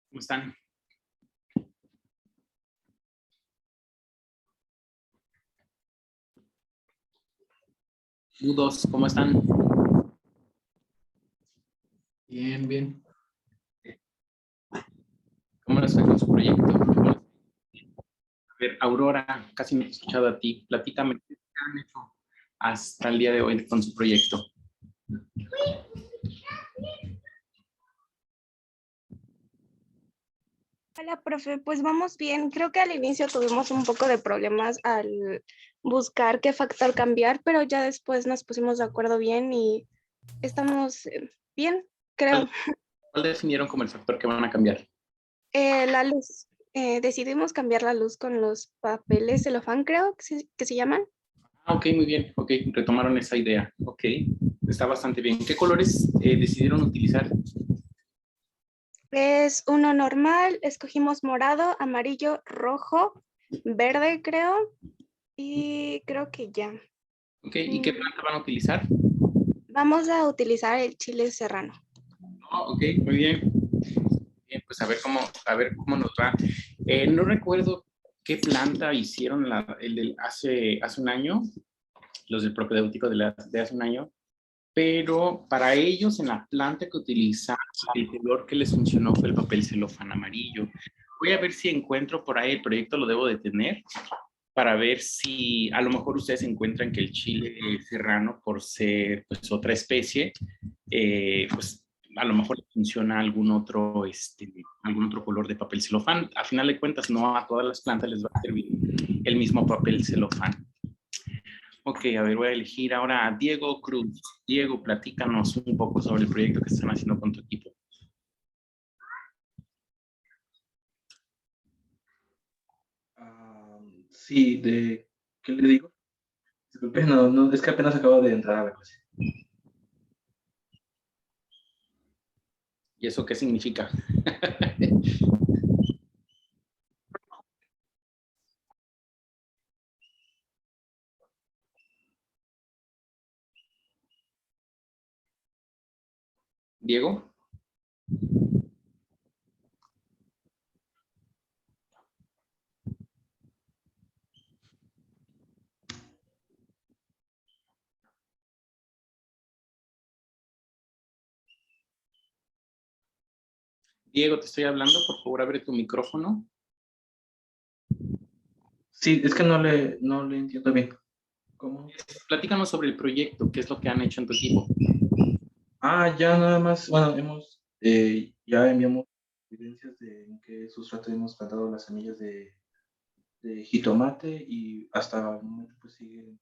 ¿Cómo están? U2, ¿cómo están? Bien, bien. ¿Cómo les fue con su proyecto? A ver, Aurora, casi no te he escuchado a ti. Platícame, ¿qué han hecho hasta el día de hoy con su proyecto? Hola, profe. Pues vamos bien. Creo que al inicio tuvimos un poco de problemas al buscar qué factor cambiar, pero ya después nos pusimos de acuerdo bien y estamos bien, creo. ¿Cuál definieron como el factor que van a cambiar? La luz. Decidimos cambiar la luz con los papeles celofán, creo que se llaman. Ah, ok, muy bien. Ok, retomaron esa idea. Ok, está bastante bien. ¿Qué colores decidieron utilizar? Es uno normal, escogimos morado, amarillo, rojo, verde, creo, y creo que ya. Ok, ¿y qué planta van a utilizar? Vamos a utilizar el chile serrano. Oh, ok, muy bien. Bien, pues a ver cómo nos va. No recuerdo qué planta hicieron hace un año, los del propedéutico de hace un año, pero para ellos en la planta que utilizaron, el color que les funcionó fue el papel celofán amarillo. Voy a ver si encuentro por ahí, el proyecto lo debo de tener, para ver si a lo mejor ustedes encuentran que el chile serrano, por ser pues otra especie, pues a lo mejor funciona algún otro color de papel celofán. A final de cuentas, no a todas las plantas les va a servir el mismo papel celofán. Ok, a ver, voy a elegir ahora a Diego Cruz. Diego, platícanos un poco sobre el proyecto que están haciendo con tu equipo. Sí, ¿qué le digo? Disculpe, no, es que apenas acabo de entrar a la clase. ¿Y eso qué significa? Diego. Diego, te estoy hablando, por favor, abre tu micrófono. Sí, es que no le entiendo bien. ¿Cómo? Platícanos sobre el proyecto, qué es lo que han hecho en tu equipo. Ya nada más, bueno, ya enviamos evidencias de en qué sustrato hemos plantado las semillas de jitomate y hasta el momento pues sigue.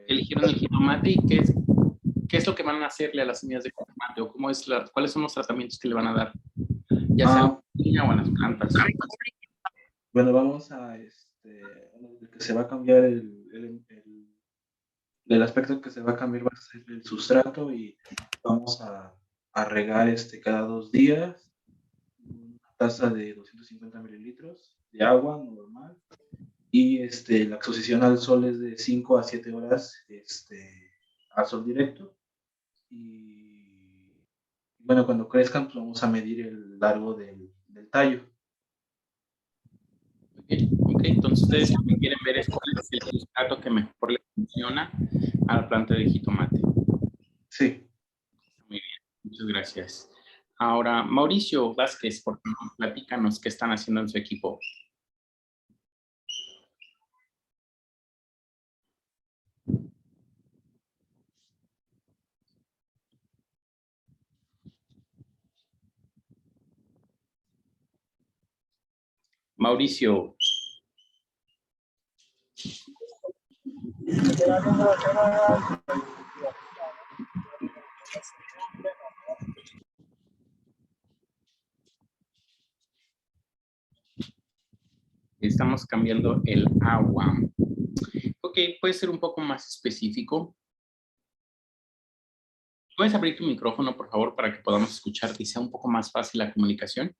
Eligieron el jitomate y qué es lo que van a hacerle a las semillas de jitomate o cuáles son los tratamientos que le van a dar, ya sea a la semilla o a las plantas. Bueno, vamos el que se va a cambiar el aspecto que se va a cambiar va a ser el sustrato y vamos a regar cada 2 días una taza de 250 mililitros de agua normal y la exposición al sol es de 5 a 7 horas al sol directo y bueno, cuando crezcan pues vamos a medir el largo del tallo. Ok, entonces ustedes lo que quieren ver es cuál es el sustrato que mejor le funciona a la planta de jitomate. Sí. Muy bien, muchas gracias. Ahora, Mauricio Vázquez, por favor, platícanos qué están haciendo en su equipo. Mauricio. Estamos cambiando el agua. Ok, puede ser un poco más específico. ¿Puedes abrir tu micrófono, por favor, para que podamos escucharte y sea un poco más fácil la comunicación?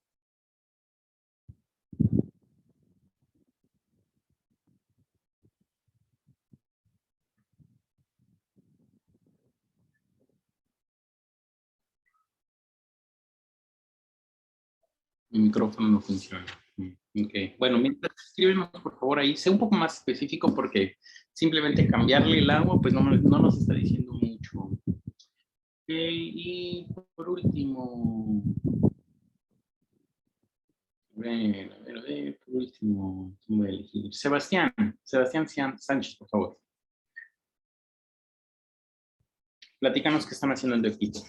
Mi micrófono no funciona. Ok. Bueno, mientras escríbenos, por favor, ahí. Sé un poco más específico porque simplemente cambiarle el agua, pues no nos está diciendo mucho. Ok, y por último, a ver, por último, ¿quién voy a elegir? Sebastián Sánchez, por favor. Platícanos qué están haciendo en tu equipo.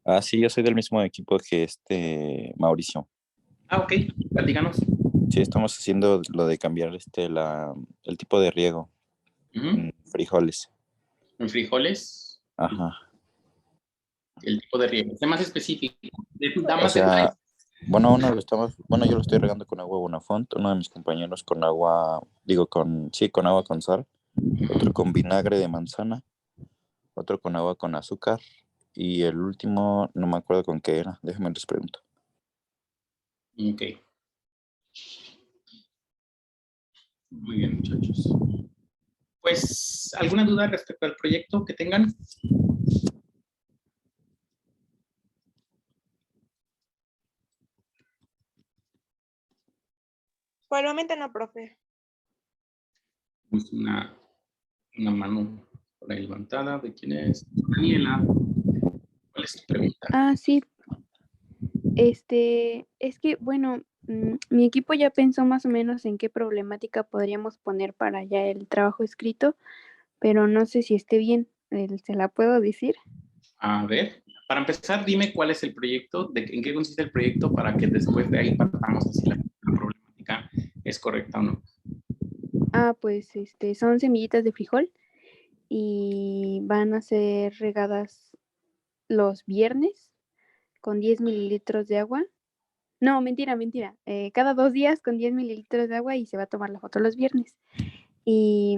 Ah, sí, yo soy del mismo equipo que Mauricio. Ah, ok, platícanos. Sí, estamos haciendo lo de cambiar el tipo de riego en frijoles. En frijoles, Ajá. el tipo de riego. Sé más específico. Da O más detalles. sea, bueno, yo lo estoy regando con agua Bonafont, uno de mis compañeros con agua, con agua con sal, otro con vinagre de manzana, otro con agua con azúcar, y el último no me acuerdo con qué era, déjenme les pregunto. Ok. Muy bien, muchachos. Pues, ¿alguna duda respecto al proyecto que tengan? Por el momento no, profe. Pues una mano por ahí levantada. ¿De quién es? Daniela, ¿cuál es tu pregunta? Ah, sí, es que, bueno, mi equipo ya pensó más o menos en qué problemática podríamos poner para ya el trabajo escrito, pero no sé si esté bien, ¿se la puedo decir? A ver, para empezar, dime cuál es el proyecto, en qué consiste el proyecto para que después de ahí partamos si la problemática es correcta o no. Ah, pues, son semillitas de frijol y van a ser regadas los viernes con 10 mililitros de agua. No, mentira. Cada 2 días con 10 mililitros de agua y se va a tomar la foto los viernes. Y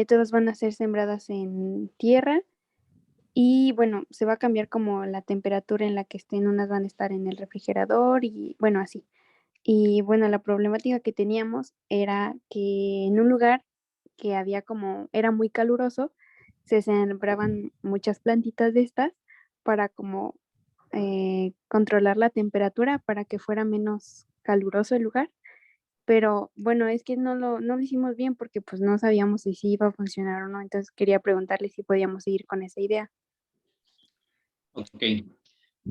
todas van a ser sembradas en tierra y bueno, se va a cambiar como la temperatura en la que estén, unas van a estar en el refrigerador y bueno, así. Y bueno, la problemática que teníamos era que en un lugar que era muy caluroso, se sembraban muchas plantitas de estas para como controlar la temperatura para que fuera menos caluroso el lugar. Pero bueno, es que no lo hicimos bien porque pues no sabíamos si sí iba a funcionar o no. Entonces quería preguntarle si podíamos seguir con esa idea. Ok.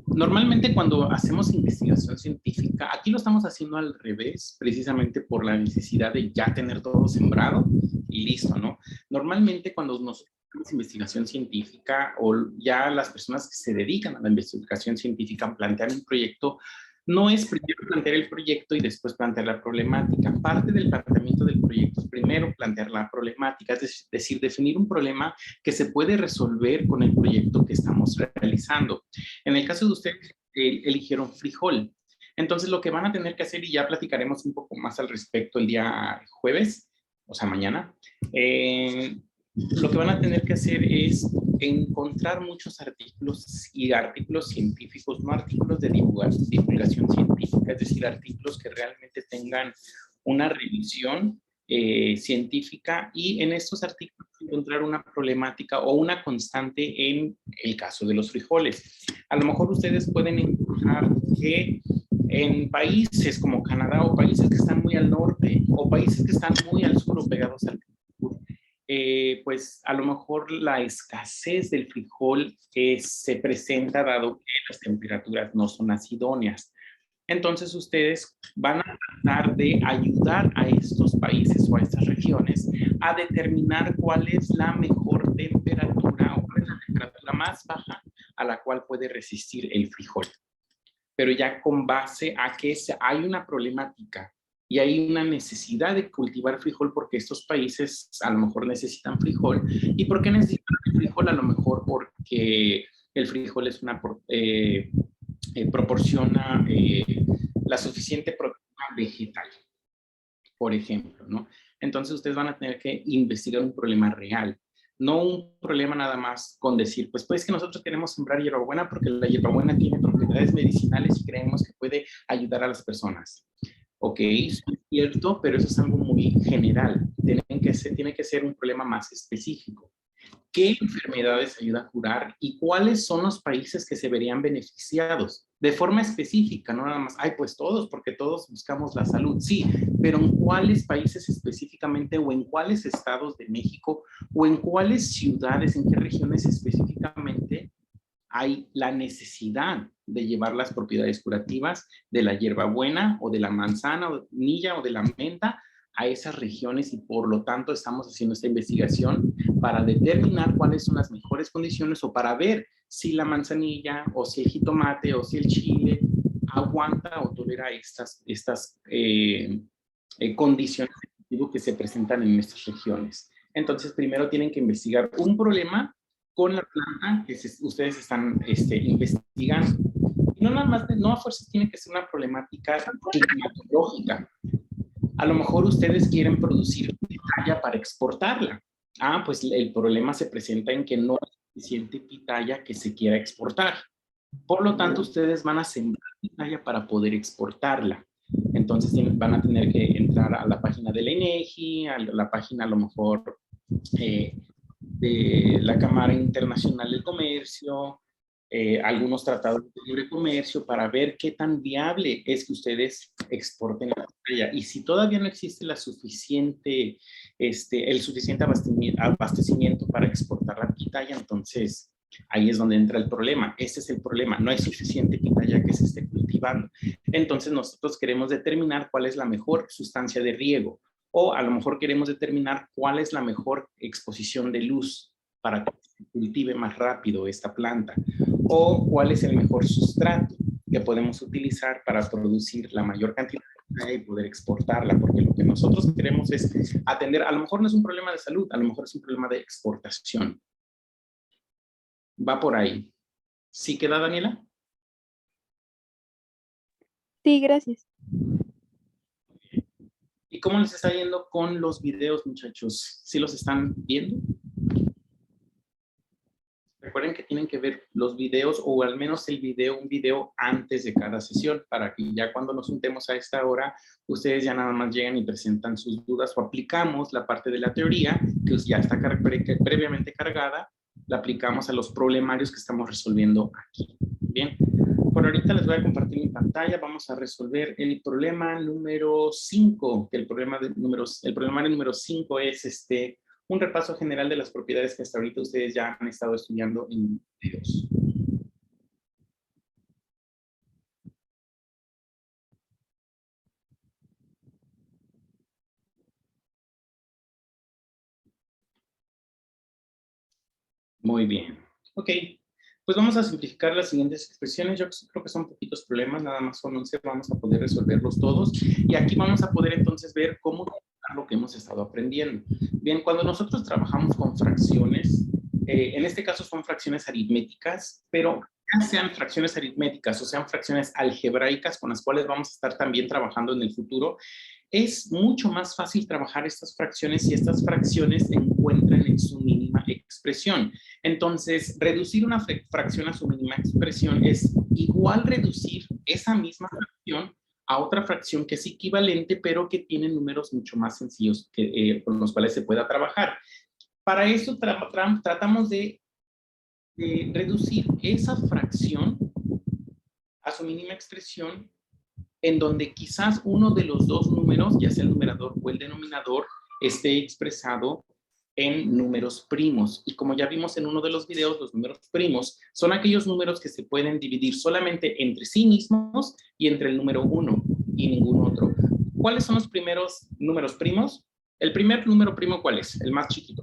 Normalmente cuando hacemos investigación científica, aquí lo estamos haciendo al revés, precisamente por la necesidad de ya tener todo sembrado y listo, ¿no? Normalmente cuando nos hacemos investigación científica o ya las personas que se dedican a la investigación científica plantean un proyecto, no es primero plantear el proyecto y después plantear la problemática. Parte del planteamiento del proyecto es primero plantear la problemática, es decir, definir un problema que se puede resolver con el proyecto que estamos realizando. En el caso de ustedes, eligieron frijol. Entonces, lo que van a tener que hacer, y ya platicaremos un poco más al respecto el día jueves, o sea, mañana, lo que van a tener que hacer es encontrar muchos artículos científicos, no artículos de divulgación científica, es decir, artículos que realmente tengan una revisión científica y en estos artículos encontrar una problemática o una constante en el caso de los frijoles. A lo mejor ustedes pueden encontrar que en países como Canadá o países que están muy al norte o países que están muy al sur o pegados al sur, pues a lo mejor la escasez del frijol se presenta dado que las temperaturas no son las idóneas. Entonces ustedes van a tratar de ayudar a estos países o a estas regiones a determinar cuál es la mejor temperatura o cuál es la temperatura más baja a la cual puede resistir el frijol. Pero ya con base a que hay una problemática y hay una necesidad de cultivar frijol porque estos países a lo mejor necesitan frijol. ¿Y por qué necesitan el frijol? A lo mejor porque el frijol es proporciona la suficiente proteína vegetal, por ejemplo, ¿no? Entonces ustedes van a tener que investigar un problema real, no un problema nada más con decir, pues que nosotros queremos sembrar hierbabuena porque la hierbabuena tiene propiedades medicinales y creemos que puede ayudar a las personas. Ok, es cierto, pero eso es algo muy general. Tiene que ser un problema más específico. qué enfermedades ayuda a curar y cuáles son los países que se verían beneficiados de forma específica, no nada más, ay, pues todos, porque todos buscamos la salud, sí, pero en cuáles países específicamente o en cuáles estados de México o en cuáles ciudades, en qué regiones específicamente hay la necesidad de llevar las propiedades curativas de la hierbabuena o de la manzana o nilla o de la menta a esas regiones y por lo tanto estamos haciendo esta investigación para determinar cuáles son las mejores condiciones o para ver si la manzanilla o si el jitomate o si el chile aguanta o tolera estas condiciones que se presentan en estas regiones. Entonces, primero tienen que investigar un problema con la planta que ustedes están investigando. Y no nada más, no a fuerzas tiene que ser una problemática climatológica. A lo mejor ustedes quieren producir pitaya para exportarla. Ah, pues el problema se presenta en que no hay suficiente pitaya que se quiera exportar. Por lo tanto, ustedes van a sembrar pitaya para poder exportarla. Entonces van a tener que entrar a la página de la INEGI, a la página a lo mejor de la Cámara Internacional del Comercio, algunos tratados de libre comercio para ver qué tan viable es que ustedes exporten la pitaya. Y si todavía no existe el suficiente abastecimiento para exportar la pitaya, entonces ahí es donde entra el problema. Ese es el problema. No hay suficiente pitaya que se esté cultivando. Entonces nosotros queremos determinar cuál es la mejor sustancia de riego o a lo mejor queremos determinar cuál es la mejor exposición de luz para que se cultive más rápido esta planta o cuál es el mejor sustrato que podemos utilizar para producir la mayor cantidad de pitaya y poder exportarla, porque lo que nosotros queremos es atender, a lo mejor no es un problema de salud, a lo mejor es un problema de exportación. Va por ahí. ¿Sí queda, Daniela? Sí, gracias. ¿Y cómo les está yendo con los videos, muchachos? ¿Sí los están viendo? Recuerden que tienen que ver los videos o al menos un video antes de cada sesión para que ya cuando nos juntemos a esta hora, ustedes ya nada más llegan y presentan sus dudas o aplicamos la parte de la teoría que ya está previamente cargada, la aplicamos a los problemarios que estamos resolviendo aquí. Bien, por ahorita les voy a compartir mi pantalla. Vamos a resolver el problema número 5, que el problemario número 5 es un repaso general de las propiedades que hasta ahorita ustedes ya han estado estudiando en videos. Muy bien. Ok. Pues vamos a simplificar las siguientes expresiones. Yo creo que son poquitos problemas, nada más son 11, vamos a poder resolverlos todos. Y aquí vamos a poder entonces ver cómo utilizar lo que hemos estado aprendiendo. Bien, cuando nosotros trabajamos con fracciones, en este caso son fracciones aritméticas, pero ya sean fracciones aritméticas o sean fracciones algebraicas con las cuales vamos a estar también trabajando en el futuro, es mucho más fácil trabajar estas fracciones si estas fracciones se encuentran en su mínima expresión. Entonces, reducir una fracción a su mínima expresión es igual reducir esa misma fracción a otra fracción que es equivalente, pero que tiene números mucho más sencillos con los cuales se pueda trabajar. Para eso tratamos de reducir esa fracción a su mínima expresión en donde quizás uno de los dos números, ya sea el numerador o el denominador, esté expresado en números primos. Y como ya vimos en uno de los videos, los números primos son aquellos números que se pueden dividir solamente entre sí mismos y entre el número 1 y ningún otro. ¿Cuáles son los primeros números primos? El primer número primo, ¿cuál es? El más chiquito.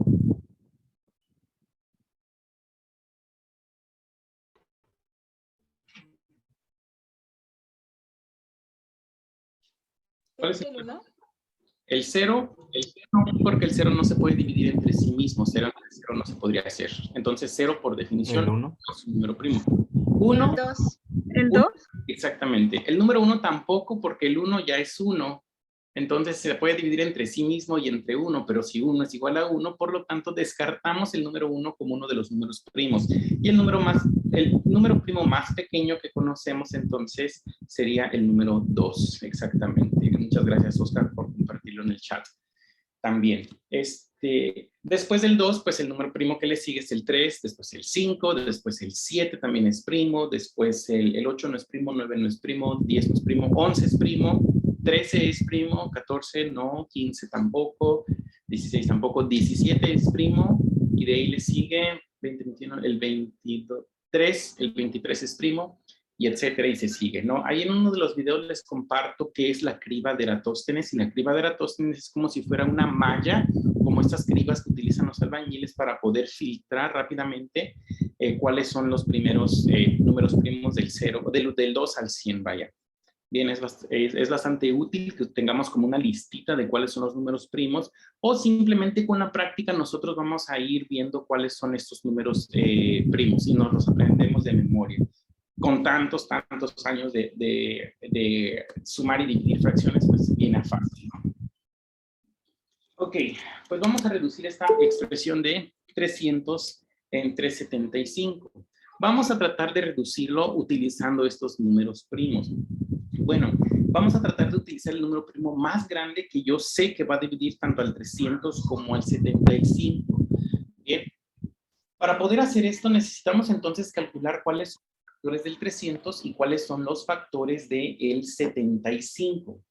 ¿Cuál es el 1? El 0, porque el 0 no se puede dividir entre sí mismo, 0 entre 0 no se podría hacer. Entonces 0 por definición ¿El 1? es un número primo. 1. ¿El 2? Exactamente. El número 1 tampoco, porque el 1 ya es 1. Entonces se puede dividir entre sí mismo y entre 1, pero si 1 es igual a 1, por lo tanto descartamos el número 1 como uno de los números primos. Y el número primo más pequeño que conocemos entonces sería el número 2, exactamente. Muchas gracias, Oscar, por compartirlo en el chat. también. Después del 2, pues el número primo que le sigue es el 3, después el 5, después el 7 también es primo, después el 8 no es primo, 9 no es primo, 10 no es primo, 11 es primo, 13 es primo, 14 no, 15 tampoco, 16 tampoco, 17 es primo, y de ahí le sigue 20, 21, el 23, el 23 es primo, y etcétera, y se sigue, ¿no? Ahí en uno de los videos les comparto qué es la criba de Eratóstenes, y la criba de Eratóstenes es como si fuera una malla, como estas cribas que utilizan los albañiles para poder filtrar rápidamente cuáles son los primeros números primos del 0, del 2 al 100, vaya. Bien, es bastante útil que tengamos como una listita de cuáles son los números primos, o simplemente con la práctica nosotros vamos a ir viendo cuáles son estos números primos y nos los aprendemos de memoria. Con tantos años de sumar y dividir fracciones, pues viene fácil, ¿no? Ok, pues vamos a reducir esta expresión de 300 entre 75. Vamos a tratar de reducirlo utilizando estos números primos. Bueno, vamos a tratar de utilizar el número primo más grande que yo sé que va a dividir tanto al 300 como al 75. Bien, para poder hacer esto necesitamos entonces calcular cuáles son los factores del 300 y cuáles son los factores del 75.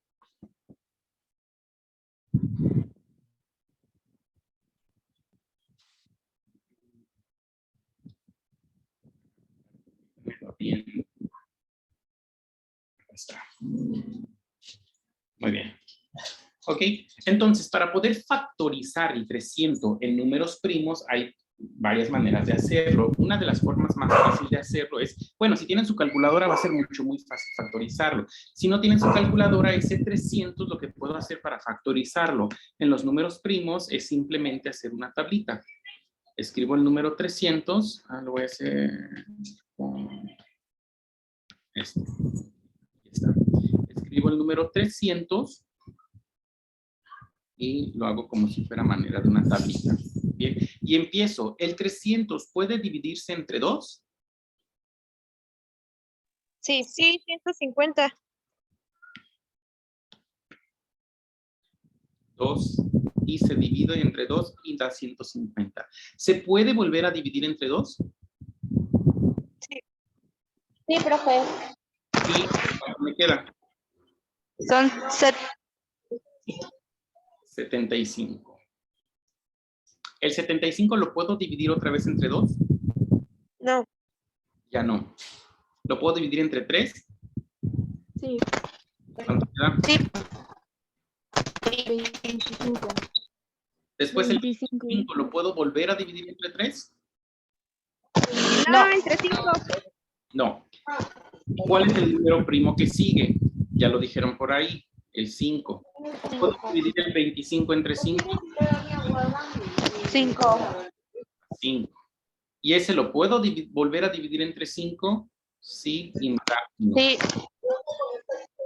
Bien. Está. Muy bien. Ok, entonces para poder factorizar el 300 en números primos hay varias maneras de hacerlo. Una de las formas más fáciles de hacerlo es, bueno, si tienen su calculadora va a ser muy fácil factorizarlo. Si no tienen su calculadora, ese 300 lo que puedo hacer para factorizarlo en los números primos es simplemente hacer una tablita. Escribo el número 300, lo voy a hacer con esto. Aquí está. Escribo el número 300 y lo hago como si fuera manera de una tablita. Bien, y empiezo. ¿El 300 puede dividirse entre 2? Sí, 150. 2 y se divide entre 2 y da 150. ¿Se puede volver a dividir entre 2? Sí, profe. ¿Y cuánto me queda? Son 75. ¿El 75 lo puedo dividir otra vez entre 2? No. Ya no. ¿Lo puedo dividir entre 3? Sí. ¿Cuánto queda? Sí. 25. Después el 25. 25 lo puedo volver a dividir entre 3? No. Entre 5. No. ¿Cuál es el número primo que sigue? Ya lo dijeron por ahí, el 5. ¿Puedo dividir el 25 entre 5? 5. 5. ¿Y ese lo puedo volver a dividir entre 5? Sí y no. Sí.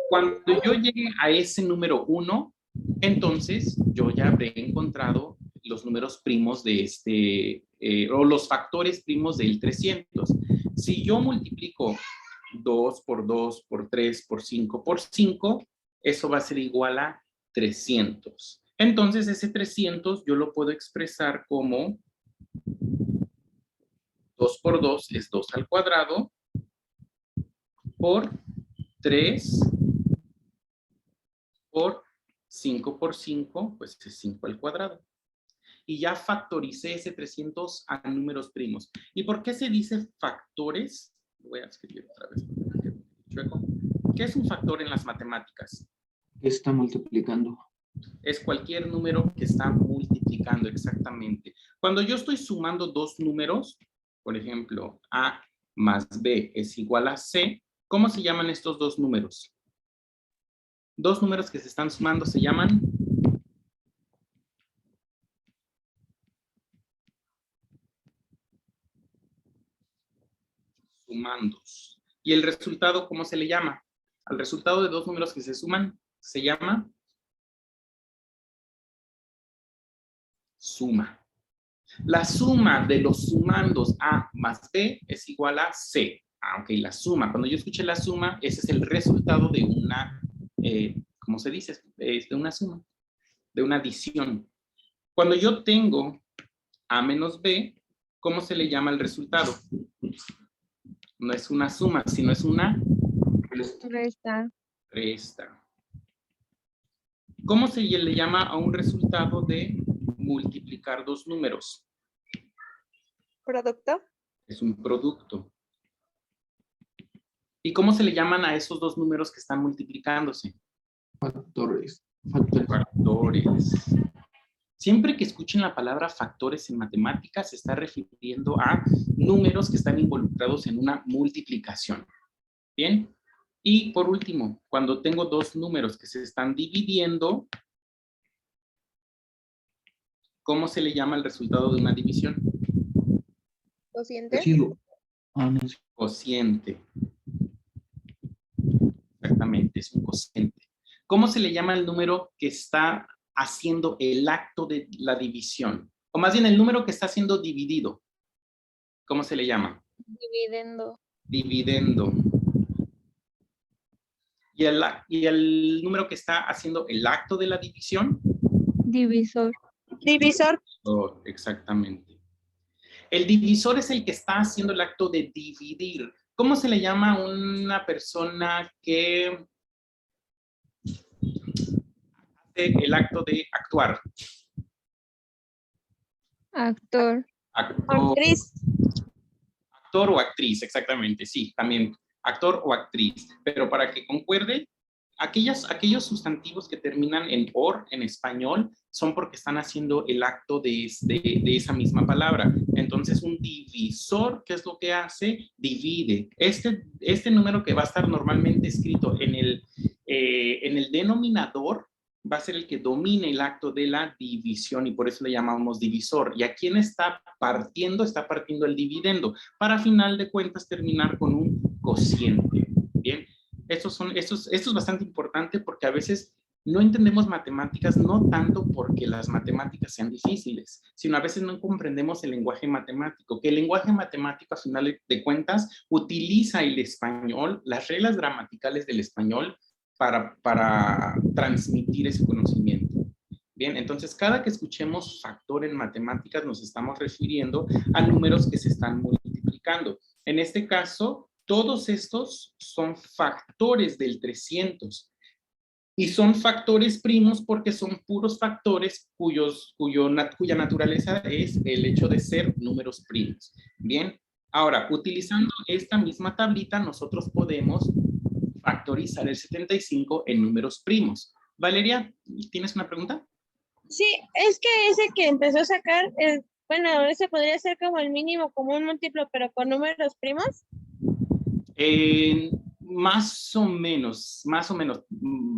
Cuando yo llegue a ese número 1, entonces yo ya habré encontrado los números primos de o los factores primos del 300. Si yo multiplico 2 por 2 por 3 por 5 por 5, eso va a ser igual a 300. Entonces ese 300 yo lo puedo expresar como 2 por 2 es 2 al cuadrado por 3 por 5 por 5, pues es 5 al cuadrado. Y ya factoricé ese 300 a números primos. ¿Y por qué se dice factores? Lo voy a escribir otra vez. ¿Qué es un factor en las matemáticas? Está multiplicando. Es cualquier número que está multiplicando, exactamente. Cuando yo estoy sumando dos números, por ejemplo, A más B es igual a C, ¿cómo se llaman estos dos números? Dos números que se están sumando se llaman sumandos. ¿Y el resultado cómo se le llama? Al resultado de dos números que se suman se llama suma. La suma de los sumandos A más B es igual a C. Ok, la suma. Cuando yo escuché la suma, ese es el resultado de una, ¿cómo se dice? De una suma, de una adición. Cuando yo tengo A menos B, ¿cómo se le llama el resultado? No es una suma, sino es una Resta. resta. ¿Cómo se le llama a un resultado de multiplicar dos números? ¿Producto? Es un producto. ¿Y cómo se le llaman a esos dos números que están multiplicándose? Factores. Factores. Siempre que escuchen la palabra factores en matemáticas, se está refiriendo a números que están involucrados en una multiplicación. ¿Bien? Y por último, cuando tengo dos números que se están dividiendo, ¿cómo se le llama el resultado de una división? ¿Cociente? Residuo. Ah, no, sí. Cociente. Exactamente, es un cociente. ¿Cómo se le llama el número que está haciendo el acto de la división? O más bien el número que está siendo dividido. ¿Cómo se le llama? Dividendo. Dividendo. ¿Y el número que está haciendo el acto de la división? Divisor. Divisor. Oh, exactamente. El divisor es el que está haciendo el acto de dividir. ¿Cómo se le llama a una persona que hace el acto de actuar? Actor. Actriz. Actor o actriz, exactamente, sí, también actor o actriz. Pero para que concuerde, aquellos sustantivos que terminan en or en español son porque están haciendo el acto de esa misma palabra. Entonces, un divisor, ¿qué es lo que hace? Divide. Este número que va a estar normalmente escrito en el denominador va a ser el que domine el acto de la división y por eso le llamamos divisor. ¿Y a quién está partiendo? Está partiendo el dividendo para, a final de cuentas, terminar con un cociente. Bien, esto es bastante importante porque a veces no entendemos matemáticas, no tanto porque las matemáticas sean difíciles, sino a veces no comprendemos el lenguaje matemático, que el lenguaje matemático, a final de cuentas, utiliza el español, las reglas gramaticales del español, para transmitir ese conocimiento. Bien, entonces cada que escuchemos factor en matemáticas nos estamos refiriendo a números que se están multiplicando. En este caso, todos estos son factores del 300 y son factores primos porque son puros factores cuya naturaleza es el hecho de ser números primos. Bien, ahora, utilizando esta misma tablita, nosotros podemos factorizar el 75 en números primos. Valeria, ¿tienes una pregunta? Sí, es que ese que empezó a sacar, bueno, ese podría ser como el mínimo común múltiplo, pero con números primos. Más o menos.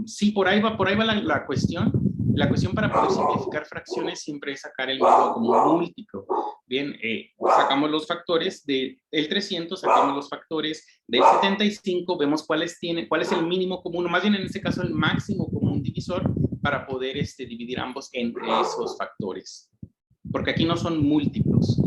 Sí, por ahí va la cuestión. La cuestión para poder simplificar fracciones siempre es sacar el mínimo común múltiplo. Bien, sacamos los factores del 300, sacamos los factores del 75, vemos cuál es el mínimo común, o más bien en este caso el máximo común divisor, para poder dividir ambos entre esos factores. Porque aquí no son múltiplos.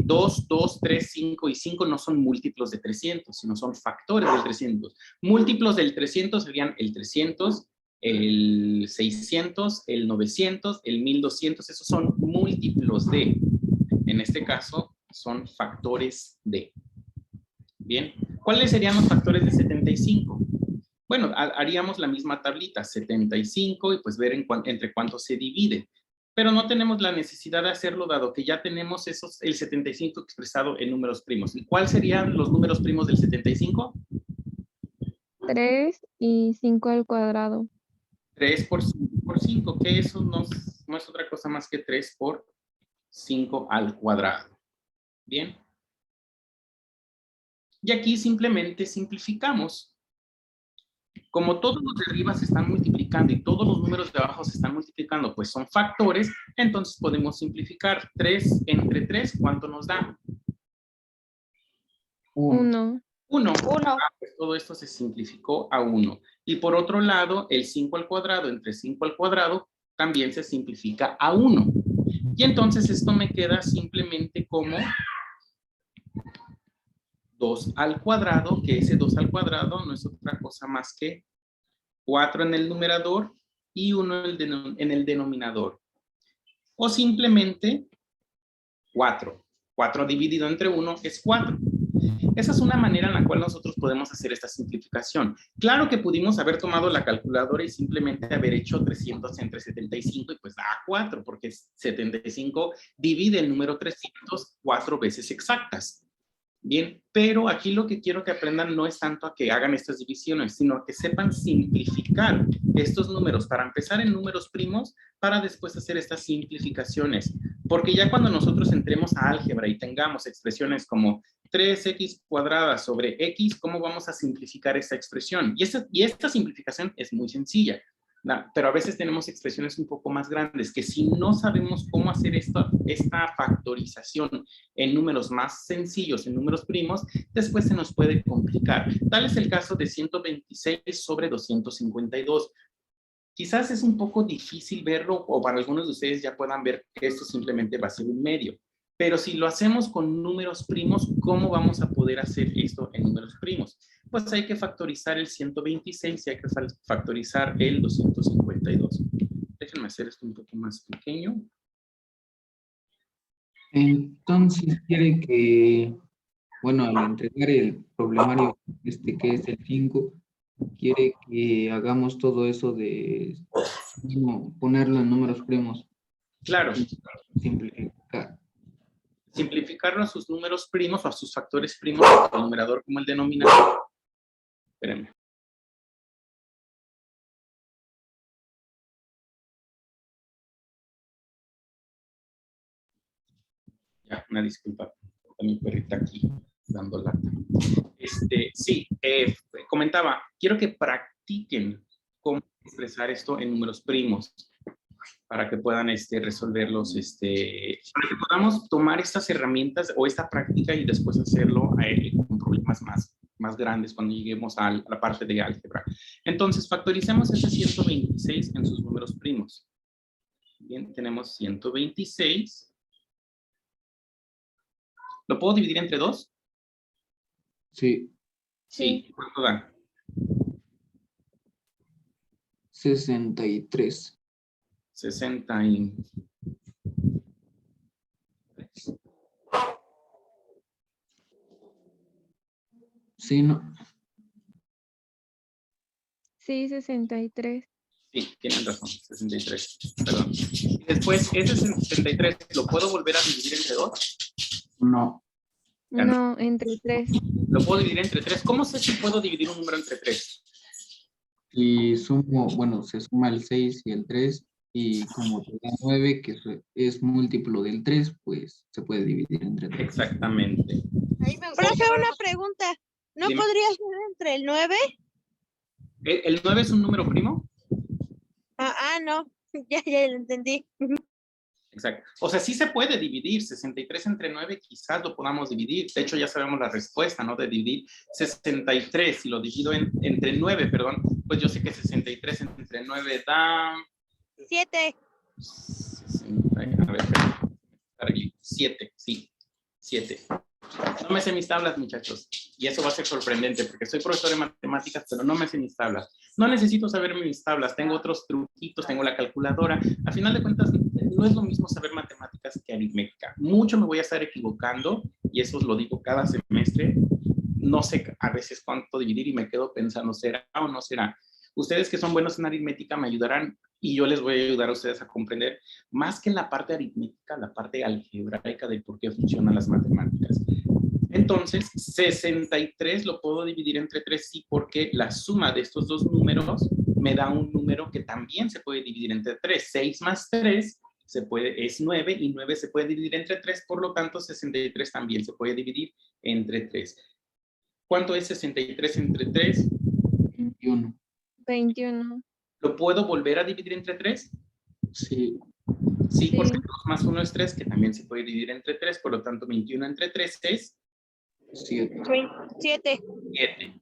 2, 3, 5 y 5 no son múltiplos de 300, sino son factores del 300. Múltiplos del 300 serían el 300, el 600, el 900, el 1200, esos son múltiplos de. En este caso, son factores de. Bien, ¿cuáles serían los factores de 75? Bueno, haríamos la misma tablita, 75, y pues ver entre cuántos se divide. Pero no tenemos la necesidad de hacerlo, dado que ya tenemos el 75 expresado en números primos. ¿Y cuáles serían los números primos del 75? 3 y 5 al cuadrado. 3 por 5, que eso no es otra cosa más que 3 por 5 al cuadrado. Bien. Y aquí simplemente simplificamos. Como todos los de arriba se están multiplicando y todos los números de abajo se están multiplicando, pues son factores, entonces podemos simplificar. 3 entre 3, ¿cuánto nos da? 1. 1. Pues todo esto se simplificó a 1. Y por otro lado, el 5 al cuadrado entre 5 al cuadrado también se simplifica a 1. Y entonces esto me queda simplemente como 2 al cuadrado, que ese 2 al cuadrado no es otra cosa más que 4 en el numerador y 1 en el denominador. o simplemente 4. 4 dividido entre 1 es 4. Esa es una manera en la cual nosotros podemos hacer esta simplificación. Claro que pudimos haber tomado la calculadora y simplemente haber hecho 300 entre 75 y pues da 4, porque 75 divide el número 300 4 veces exactas. Bien, pero aquí lo que quiero que aprendan no es tanto a que hagan estas divisiones, sino a que sepan simplificar estos números, para empezar en números primos, para después hacer estas simplificaciones. Porque ya cuando nosotros entremos a álgebra y tengamos expresiones como 3x cuadrada sobre x, ¿cómo vamos a simplificar esta expresión? Y esta simplificación es muy sencilla. Pero a veces tenemos expresiones un poco más grandes que si no sabemos cómo hacer esta factorización en números más sencillos, en números primos, después se nos puede complicar. Tal es el caso de 126 sobre 252. Quizás es un poco difícil verlo o para algunos de ustedes ya puedan ver que esto simplemente va a ser un medio. Pero si lo hacemos con números primos, ¿cómo vamos a poder hacer esto en números primos? Pues hay que factorizar el 126 y hay que factorizar el 252. Déjenme hacer esto un poco más pequeño. Entonces quiere que, bueno, al entregar el problemario que es el 5, quiere que hagamos todo eso de ponerlo en números primos. Claro. Simplificar. Simplificarlo a sus números primos o a sus factores primos, tanto el numerador como el denominador. Espérenme. Ya, una disculpa. Mi perrita aquí dando lata. Sí, comentaba, quiero que practiquen cómo expresar esto en números primos para que puedan resolverlos, para que podamos tomar estas herramientas o esta práctica y después hacerlo con problemas más grandes cuando lleguemos a la parte de álgebra. Entonces, factoricemos ese 126 en sus números primos. Bien, tenemos 126. ¿Lo puedo dividir entre 2? Sí. Sí. ¿Cuánto da? 63. 63. Sí, ¿no? Sí, 63. Sí, tienen razón, 63. Perdón. Y después, ese 63, ¿lo puedo volver a dividir entre 2? No. No, entre 3. Lo puedo dividir entre 3. ¿Cómo sé si puedo dividir un número entre 3? Y sumo, bueno, se suma el 6 y el 3, y como te da 9, que es múltiplo del 3, pues se puede dividir entre 3. Exactamente. Profe, una pregunta. ¿No Dime. podría ser entre el 9? ¿El 9 es un número primo? No. Ya lo entendí. Exacto. O sea, sí se puede dividir. 63 entre 9 quizás lo podamos dividir. De hecho, ya sabemos la respuesta, ¿no? De dividir 63, si lo divido entre 9, perdón, pues yo sé que 63 entre 9 da... 7. 7, sí. 7. No me sé mis tablas, muchachos. Y eso va a ser sorprendente, porque soy profesor de matemáticas, pero no me sé mis tablas. No necesito saber mis tablas. Tengo otros truquitos, tengo la calculadora. A final de cuentas, no es lo mismo saber matemáticas que aritmética. Mucho me voy a estar equivocando, y eso os lo digo cada semestre. No sé a veces cuánto dividir y me quedo pensando, ¿será o no será? Ustedes que son buenos en aritmética me ayudarán y yo les voy a ayudar a ustedes a comprender más que en la parte aritmética, la parte algebraica de por qué funcionan las matemáticas. Entonces, 63 lo puedo dividir entre 3, sí, porque la suma de estos dos números me da un número que también se puede dividir entre 3. 6 más 3 es 9 y 9 se puede dividir entre 3, por lo tanto 63 también se puede dividir entre 3. ¿Cuánto es 63 entre 3? 21. 21. ¿Lo puedo volver a dividir entre 3? Sí. Sí, Sí. porque 2 más 1 es 3, que también se puede dividir entre 3, por lo tanto 21 entre 3 es 7. 7. 7.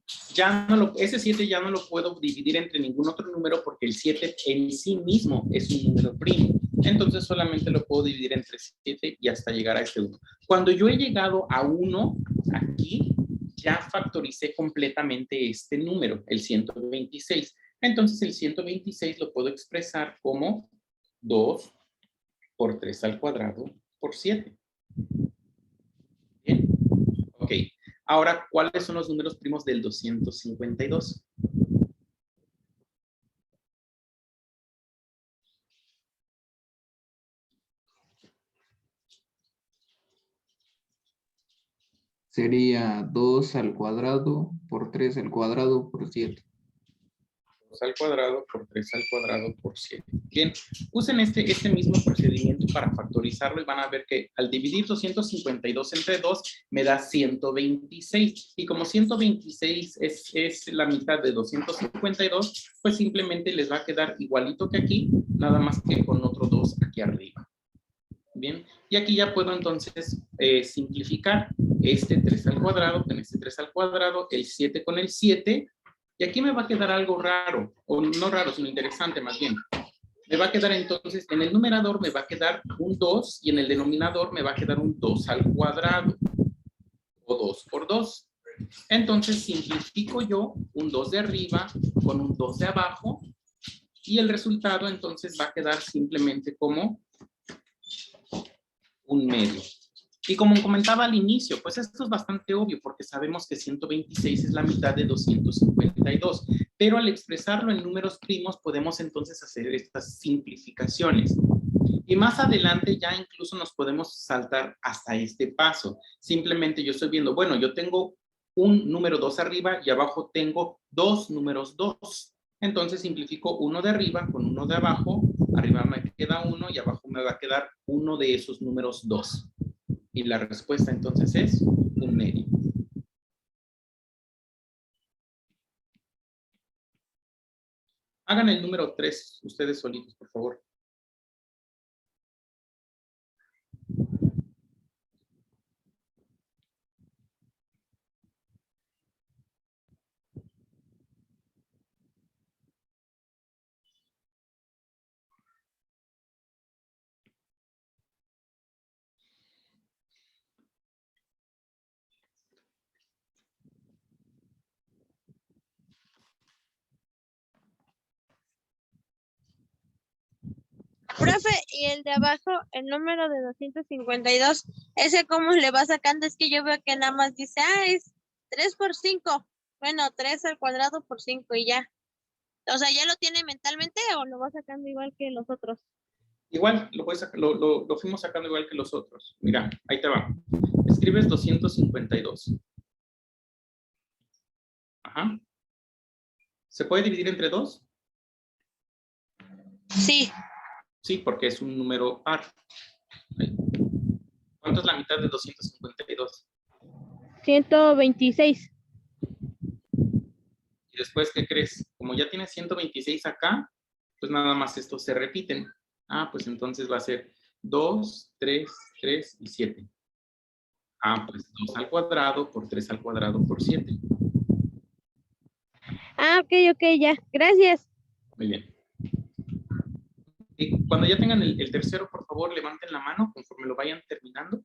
Ese 7 ya no lo puedo dividir entre ningún otro número porque el 7 en sí mismo es un número primo. Entonces solamente lo puedo dividir entre 7 y hasta llegar a este 1. Cuando yo he llegado a 1 aquí, ya factoricé completamente este número, el 126. Entonces el 126 lo puedo expresar como 2 por 3 al cuadrado por 7. Bien. Ok. Ahora, ¿cuáles son los números primos del 252? Sería 2 al cuadrado por 3 al cuadrado por 7. 2 al cuadrado por 3 al cuadrado por 7. Bien, usen este mismo procedimiento para factorizarlo y van a ver que al dividir 252 entre 2 me da 126. Y como 126 es la mitad de 252, pues simplemente les va a quedar igualito que aquí, nada más que con otro 2 aquí arriba. Bien, y aquí ya puedo entonces simplificar este 3 al cuadrado con este 3 al cuadrado, el 7 con el 7, y aquí me va a quedar algo raro, o no raro, sino interesante más bien. Me va a quedar entonces, en el numerador me va a quedar un 2 y en el denominador me va a quedar un 2 al cuadrado, o 2 por 2. Entonces simplifico yo un 2 de arriba con un 2 de abajo, y el resultado entonces va a quedar simplemente como un medio. Y como comentaba al inicio, pues esto es bastante obvio porque sabemos que 126 es la mitad de 252, pero al expresarlo en números primos podemos entonces hacer estas simplificaciones. Y más adelante ya incluso nos podemos saltar hasta este paso. Simplemente yo estoy viendo, bueno, yo tengo un número 2 arriba y abajo tengo dos números 2. Entonces simplifico uno de arriba con uno de abajo, arriba me queda uno y abajo me va a quedar uno de esos números 2. Y la respuesta entonces es un medio. Hagan el número 3 ustedes solitos, por favor. Profe, y el de abajo, el número de 252, ¿ese cómo le va sacando? Es que yo veo que nada más dice, es 3 por 5. Bueno, 3 al cuadrado por 5 y ya. O sea, ¿ya lo tiene mentalmente o lo va sacando igual que los otros? Igual, lo fuimos sacando igual que los otros. Mira, ahí te va. Escribes 252. Ajá. ¿Se puede dividir entre 2? Sí, Sí, porque es un número par. ¿Cuánto es la mitad de 252? 126. Y después, ¿qué crees? Como ya tienes 126 acá, pues nada más estos se repiten. Ah, pues entonces va a ser 2, 3, 3 y 7. Ah, pues 2 al cuadrado por 3 al cuadrado por 7. Ah, ok, ya. Gracias. Muy bien. Y cuando ya tengan el tercero, por favor, levanten la mano conforme lo vayan terminando.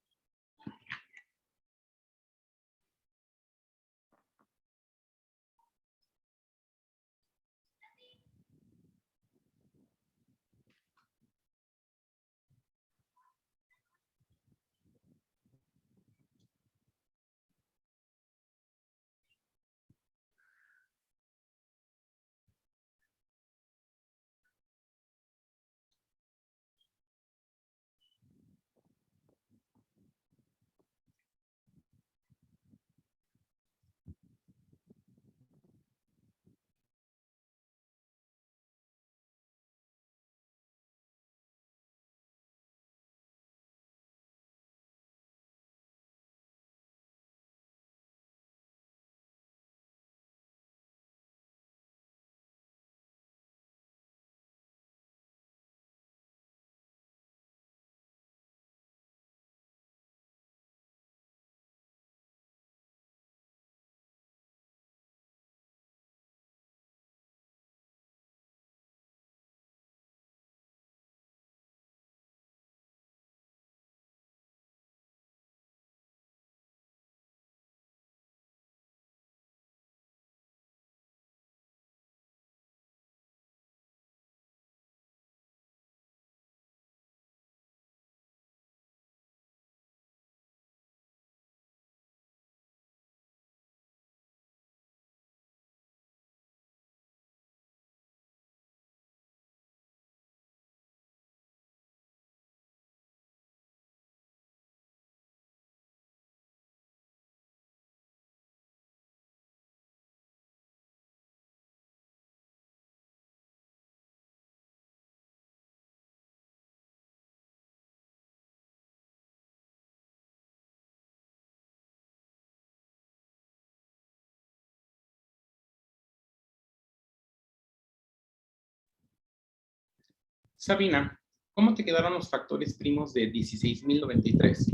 Sabina, ¿cómo te quedaron los factores primos de 16.093?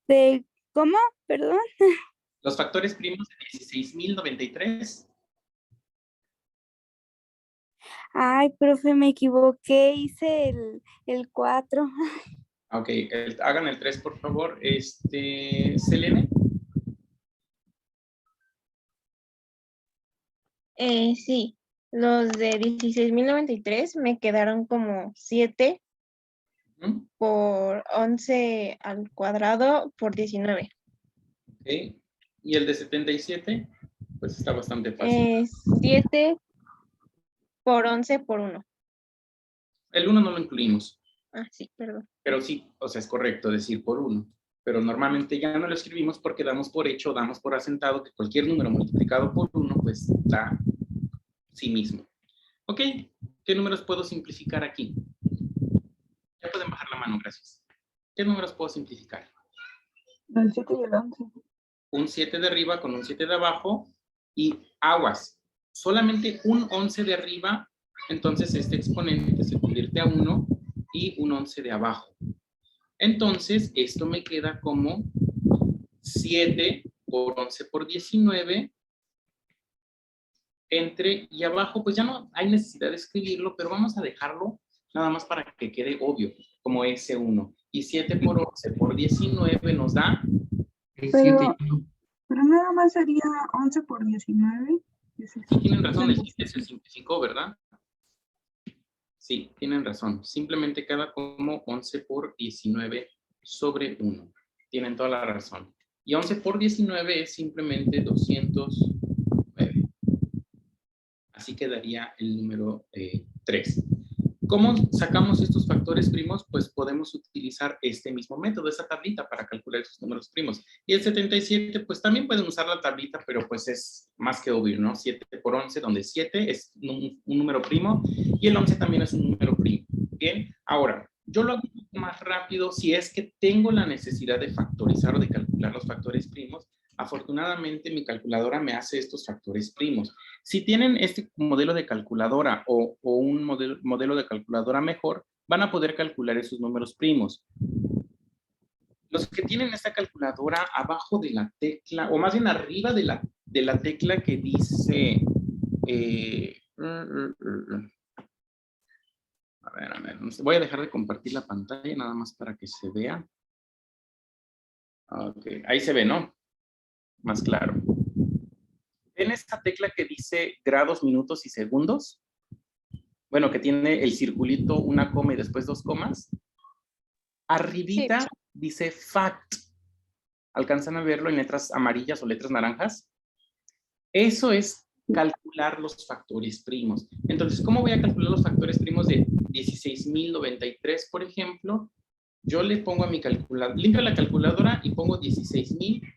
¿De cómo? Perdón. Los factores primos de 16.093. Ay, profe, me equivoqué, hice el 4. Ok, hagan el 3, por favor. Selene. Sí, los de 16.093 me quedaron como 7 Ujú. por 11 al cuadrado por 19. Ok. Y el de 77, pues está bastante fácil. 7 por 11 por 1. El 1 no lo incluimos, Ah, sí, perdón. pero sí, o sea, es correcto decir por 1. Pero normalmente ya no lo escribimos porque damos por hecho, damos por asentado que cualquier número multiplicado por 1, pues da sí mismo. Ok, ¿qué números puedo simplificar aquí? Ya pueden bajar la mano, gracias. ¿Qué números puedo simplificar? El 7 y el 11. Un 7 de arriba con un 7 de abajo y aguas. Solamente un 11 de arriba, entonces este exponente se convierte a 1 y un 11 de abajo. Entonces, esto me queda como 7 por 11 por 19 entre y abajo, pues ya no hay necesidad de escribirlo, pero vamos a dejarlo nada más para que quede obvio, como S1. Y 7 por 11 por 19 nos da... El Pero, 7 y 1. pero nada más sería 11 por 19. Sí, tienen razón, el 7 se simplificó, ¿verdad? Sí, tienen razón. Simplemente queda como 11 por 19 sobre 1. Tienen toda la razón. Y 11 por 19 es simplemente 209. Así quedaría el número 3. ¿Cómo sacamos estos factores primos? Pues podemos utilizar este mismo método, esa tablita para calcular esos números primos. Y el 77, pues también pueden usar la tablita, pero pues es más que obvio, ¿no? 7 por 11, donde 7 es un número primo y el 11 también es un número primo. Bien, ahora, yo lo hago un poco más rápido si es que tengo la necesidad de factorizar o de calcular los factores primos. Afortunadamente, mi calculadora me hace estos factores primos. Si tienen este modelo de calculadora o un modelo de calculadora mejor, van a poder calcular esos números primos. Los que tienen esta calculadora abajo de la tecla, o más bien arriba de la tecla que dice... a ver, voy a dejar de compartir la pantalla nada más para que se vea. Ok, ahí se ve, ¿no? Más claro. ¿Ven esta tecla que dice grados, minutos y segundos? Bueno, que tiene el circulito, una coma y después 2 comas. Arribita dice fact. ¿Alcanzan a verlo en letras amarillas o letras naranjas? Eso es calcular los factores primos. Entonces, ¿cómo voy a calcular los factores primos de 16.093, por ejemplo? Yo le pongo a mi calculadora, limpio la calculadora y pongo 16.093.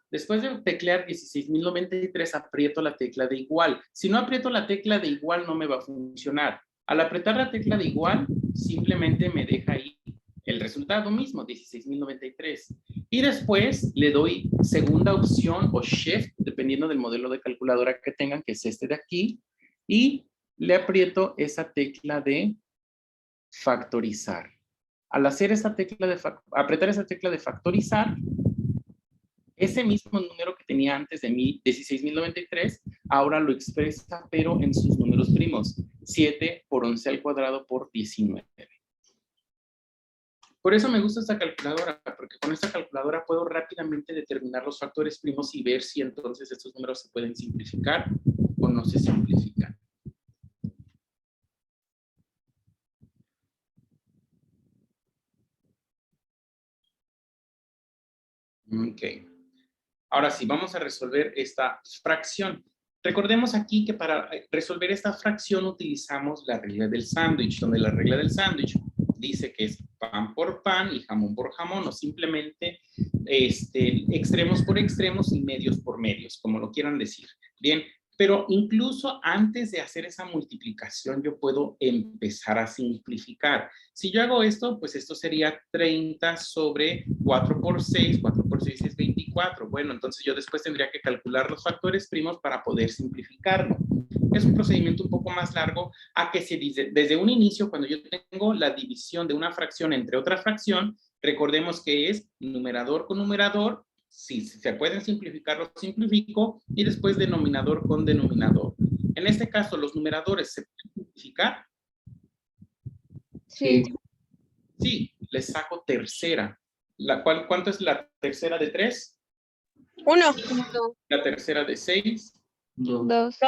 Después de teclear 16.093, aprieto la tecla de igual. Si no aprieto la tecla de igual, no me va a funcionar. Al apretar la tecla de igual, simplemente me deja ahí el resultado mismo, 16.093. Y después le doy segunda opción o shift, dependiendo del modelo de calculadora que tengan, que es este de aquí, y le aprieto esa tecla de factorizar. Al hacer esa tecla de apretar esa tecla de factorizar, ese mismo número que tenía antes de 16.093, ahora lo expresa, pero en sus números primos. 7 por 11 al cuadrado por 19. Por eso me gusta esta calculadora, porque con esta calculadora puedo rápidamente determinar los factores primos y ver si entonces estos números se pueden simplificar o no se simplifican. Ok. Ahora sí, vamos a resolver esta fracción. Recordemos aquí que para resolver esta fracción utilizamos la regla del sándwich, donde la regla del sándwich dice que es pan por pan y jamón por jamón, o simplemente extremos por extremos y medios por medios, como lo quieran decir. Bien, Pero incluso antes de hacer esa multiplicación, yo puedo empezar a simplificar. Si yo hago esto, pues esto sería 30 sobre 4 por 6. 4 por 6 es 24. Bueno, entonces yo después tendría que calcular los factores primos para poder simplificarlo. Es un procedimiento un poco más largo a que se dice desde un inicio, cuando yo tengo la división de una fracción entre otra fracción, recordemos que es numerador con numerador. Si se pueden simplificar, los simplifico, y después denominador con denominador. En este caso, los numeradores se pueden simplificar. Sí. Sí, les saco tercera. ¿Cuánto es la tercera de 3? 1. La tercera de 6. 2. 2.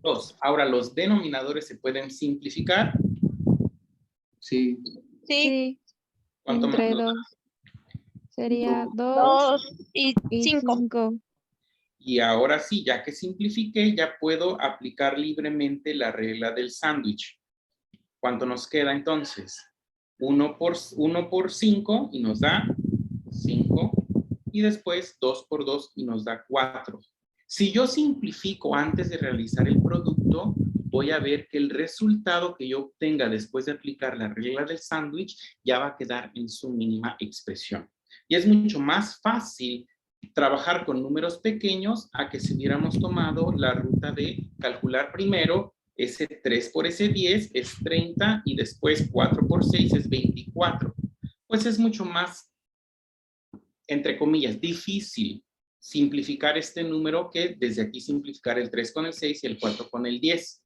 2. Ahora, los denominadores se pueden simplificar. Sí. Sí. Sí. ¿Cuánto más Entre nos da? 2. Sería 2 2 y y 5. 5. Y ahora sí, ya que simplifiqué, ya puedo aplicar libremente la regla del sándwich. ¿Cuánto nos queda entonces? 1 por 5 y nos da 5. Y después 2 por 2 y nos da 4. Si yo simplifico antes de realizar el producto, voy a ver que el resultado que yo obtenga después de aplicar la regla del sándwich ya va a quedar en su mínima expresión. Y es mucho más fácil trabajar con números pequeños a que si hubiéramos tomado la ruta de calcular primero ese 3 por ese 10 es 30 y después 4 por 6 es 24. Pues es mucho más, entre comillas, difícil simplificar este número que desde aquí simplificar el 3 con el 6 y el 4 con el 10.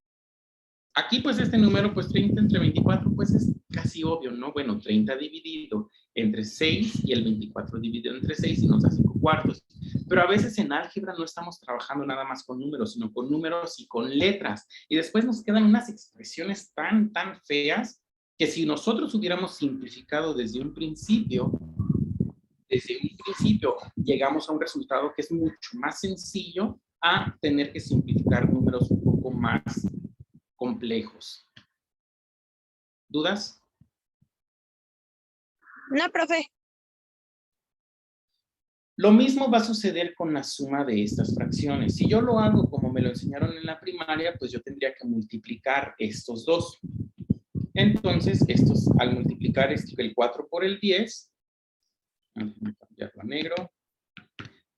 Aquí pues este número, pues 30 entre 24, pues es casi obvio, ¿no? Bueno, 30 dividido entre 6 y el 24 dividido entre 6 y nos da 5 cuartos. Pero a veces en álgebra no estamos trabajando nada más con números, sino con números y con letras. Y después nos quedan unas expresiones tan feas que si nosotros hubiéramos simplificado desde un principio, llegamos a un resultado que es mucho más sencillo a tener que simplificar números un poco más complejos. ¿Dudas? No, profe. Lo mismo va a suceder con la suma de estas fracciones. Si yo lo hago como me lo enseñaron en la primaria, pues yo tendría que multiplicar estos dos. Entonces, al multiplicar el 4 por el 10, déjame cambiarlo a negro.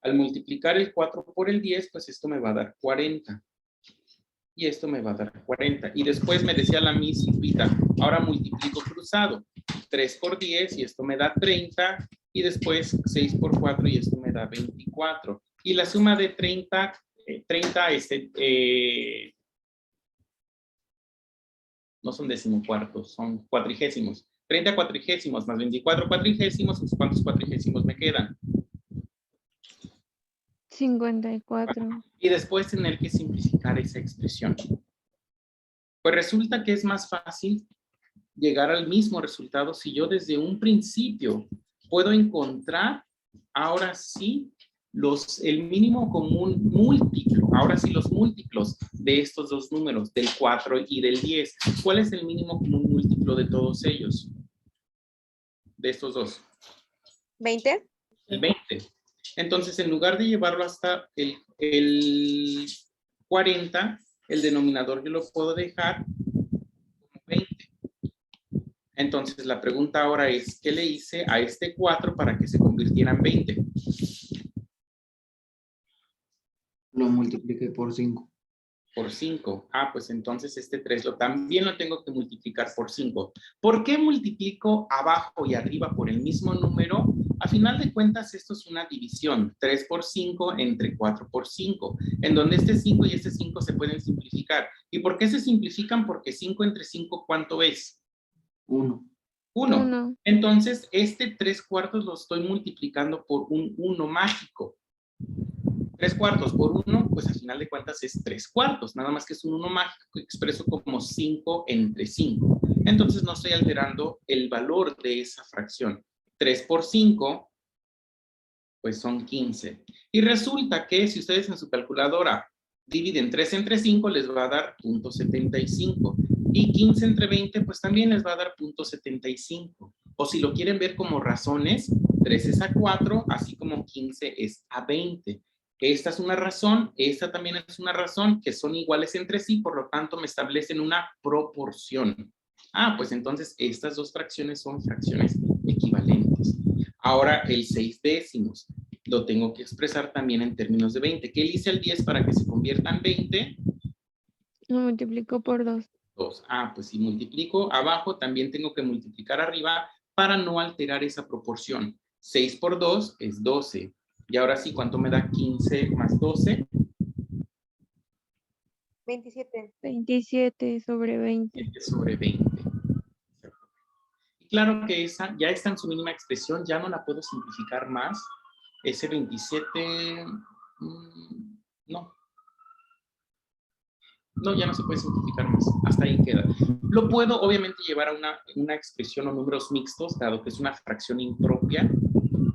Al multiplicar el 4 por el 10, pues esto me va a dar 40. Y esto me va a dar 40. Y después me decía la Miss Silvita, ahora multiplico cruzado. 3 por 10 y esto me da 30. Y después 6 por 4 y esto me da 24. Y la suma de 30 no son decimocuartos, son cuatrigésimos. 30 cuatrigésimos más 24 cuatrigésimos, ¿cuántos cuatrigésimos me quedan? 54. Y después tener que simplificar esa expresión. Pues resulta que es más fácil llegar al mismo resultado si yo desde un principio puedo encontrar, ahora sí, el mínimo común múltiplo. Ahora sí, los múltiplos de estos dos números, del 4 y del 10. ¿Cuál es el mínimo común múltiplo de todos ellos? De estos dos. 20. El 20. Entonces, en lugar de llevarlo hasta el 40, el denominador yo lo puedo dejar como 20. Entonces, la pregunta ahora es, ¿qué le hice a este 4 para que se convirtiera en 20? Lo multipliqué por 5. Por 5. Ah, pues entonces este 3 también lo tengo que multiplicar por 5. ¿Por qué multiplico abajo y arriba por el mismo número? A final de cuentas, esto es una división. 3 por 5 entre 4 por 5. En donde este 5 y este 5 se pueden simplificar. ¿Y por qué se simplifican? Porque 5 entre 5, ¿cuánto es? 1. 1. Entonces, este 3 cuartos lo estoy multiplicando por un 1 mágico. 3 cuartos por 1, pues al final de cuentas es 3 cuartos, nada más que es un 1 mágico que expreso como 5 entre 5. Entonces no estoy alterando el valor de esa fracción. 3 por 5, pues son 15. Y resulta que si ustedes en su calculadora dividen 3 entre 5, les va a dar 0.75. Y 15 entre 20, pues también les va a dar 0.75. O si lo quieren ver como razones, 3 es a 4, así como 15 es a 20. Esta es una razón, esta también es una razón, que son iguales entre sí, por lo tanto me establecen una proporción. Ah, pues entonces estas dos fracciones son fracciones equivalentes. Ahora el 6 décimos lo tengo que expresar también en términos de 20. ¿Qué le hice al 10 para que se convierta en 20? Lo multiplico por 2. 2. Ah, pues si multiplico abajo, también tengo que multiplicar arriba para no alterar esa proporción. 6 por 2 es 12. Y ahora sí, ¿cuánto me da 15 más 12? 27. 27 sobre 20. 7 sobre 20. Y claro que esa ya está en su mínima expresión, ya no la puedo simplificar más. Ese 27, no. No, ya no se puede simplificar más. Hasta ahí queda. Lo puedo obviamente llevar a una expresión o números mixtos, dado que es una fracción impropia.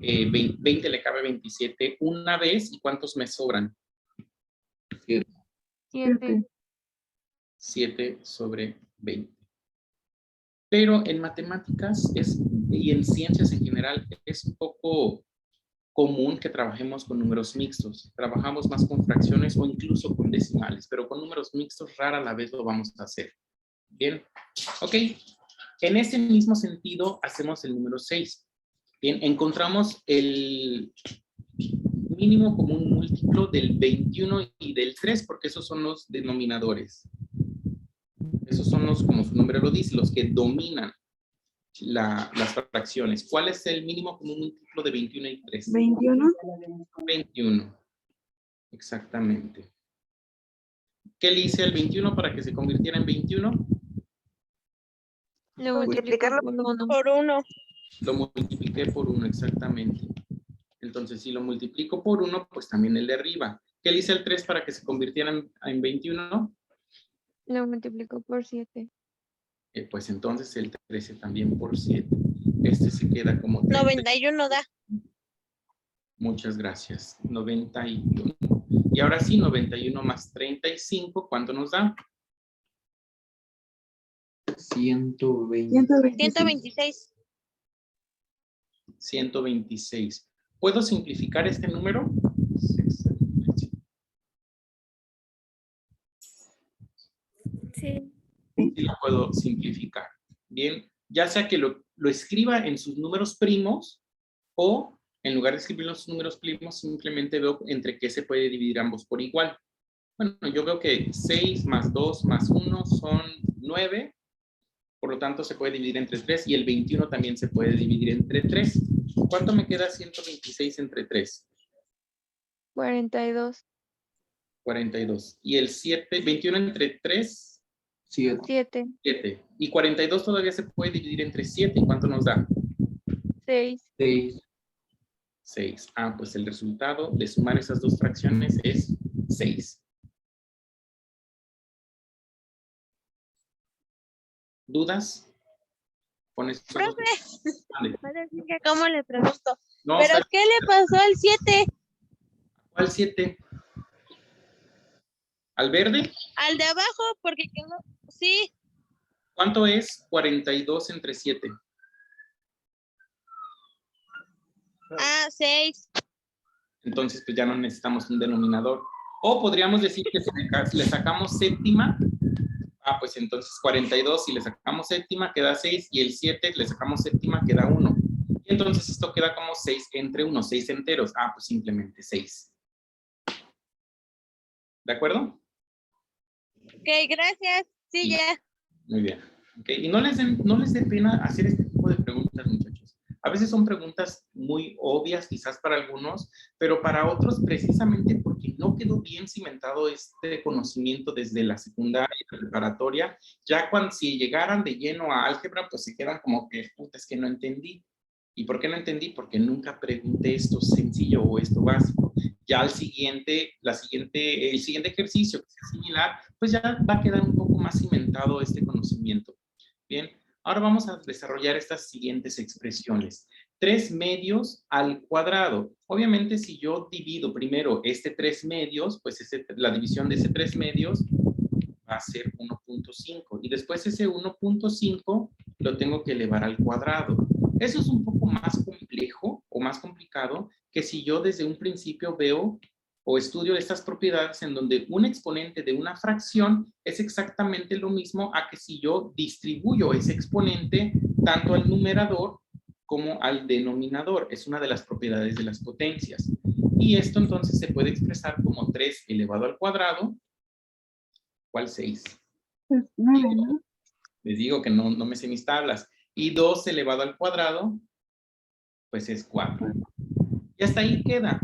20 le cabe 27 una vez. ¿Y cuántos me sobran? 7. 7 sobre 20. Pero en matemáticas y en ciencias en general es un poco común que trabajemos con números mixtos. Trabajamos más con fracciones o incluso con decimales, pero con números mixtos rara la vez lo vamos a hacer. Bien, ok. En ese mismo sentido hacemos el número 6. Bien, encontramos el mínimo común múltiplo del 21 y del 3, porque esos son los denominadores. Esos son los, como su nombre lo dice, los que dominan las fracciones. ¿Cuál es el mínimo común múltiplo de 21 y 3? 21. 21. Exactamente. ¿Qué le hice al 21 para que se convirtiera en 21? Lo multiplico por 1. Por 1. Lo multipliqué por 1, exactamente. Entonces, si lo multiplico por 1, pues también el de arriba. ¿Qué le hice al 3 para que se convirtiera en 21? Lo multiplico por 7. Pues entonces el 13 también por 7. Este se queda como 30. 91 da. Muchas gracias. 91. Y ahora sí, 91 más 35, ¿cuánto nos da? 120. 126. 126. ¿Puedo simplificar este número? Sí. Sí lo puedo simplificar. Bien, ya sea que lo escriba en sus números primos o en lugar de escribir los números primos, simplemente veo entre qué se puede dividir ambos por igual. Bueno, yo veo que 6 más 2 más 1 son 9, por lo tanto se puede dividir entre 3 y el 21 también se puede dividir entre 3. ¿Cuánto me queda 126 entre 3? 42. 42. Y el 7, 21 entre 3, 7. 7. 7. Y 42 todavía se puede dividir entre 7. ¿Y cuánto nos da? 6. 6. 6. Ah, pues el resultado de sumar esas dos fracciones es 6. ¿Dudas? Con estos dos- Profe. Vale. Ahora sí que ¿cómo le pregunto? No, ¿Pero ¿sabes qué le pasó al 7? cuál 7? ¿Al verde? Al de abajo, porque quedó. Sí. ¿Cuánto es 42 entre 7? Ah, 6. Entonces, pues ya no necesitamos un denominador. O podríamos decir que si le sacamos séptima, pues entonces 42, si le sacamos séptima, queda 6, y el 7 le sacamos séptima, queda 1. Y entonces esto queda como 6 entre 1, 6 enteros. Pues simplemente 6. ¿De acuerdo? Ok, gracias. Sí, ya. Muy bien. Okay. Y no les dé pena hacer este tipo de preguntas, muchachos. A veces son preguntas muy obvias, quizás para algunos, pero para otros, precisamente porque no quedó bien cimentado este conocimiento desde la secundaria y la preparatoria, ya cuando si llegaran de lleno a álgebra, pues se quedan como que, puta, es que no entendí. ¿Y por qué no entendí? Porque nunca pregunté esto sencillo o esto básico. Ya el siguiente ejercicio, que es similar, pues ya va a quedar un poco más cimentado este conocimiento. Bien, ahora vamos a desarrollar estas siguientes expresiones. 3 medios al cuadrado. Obviamente, si yo divido primero este 3 medios, pues la división de ese 3 medios va a ser 1.5. Y después ese 1.5 lo tengo que elevar al cuadrado. Eso es un poco más complejo o más complicado que si yo desde un principio veo o estudio de estas propiedades en donde un exponente de una fracción es exactamente lo mismo a que si yo distribuyo ese exponente tanto al numerador como al denominador. Es una de las propiedades de las potencias. Y esto entonces se puede expresar como 3 elevado al cuadrado. ¿Cuál 6? Pues 9, ¿no? Les digo que no me sé mis tablas. Y 2 elevado al cuadrado, pues es 4. Y hasta ahí queda.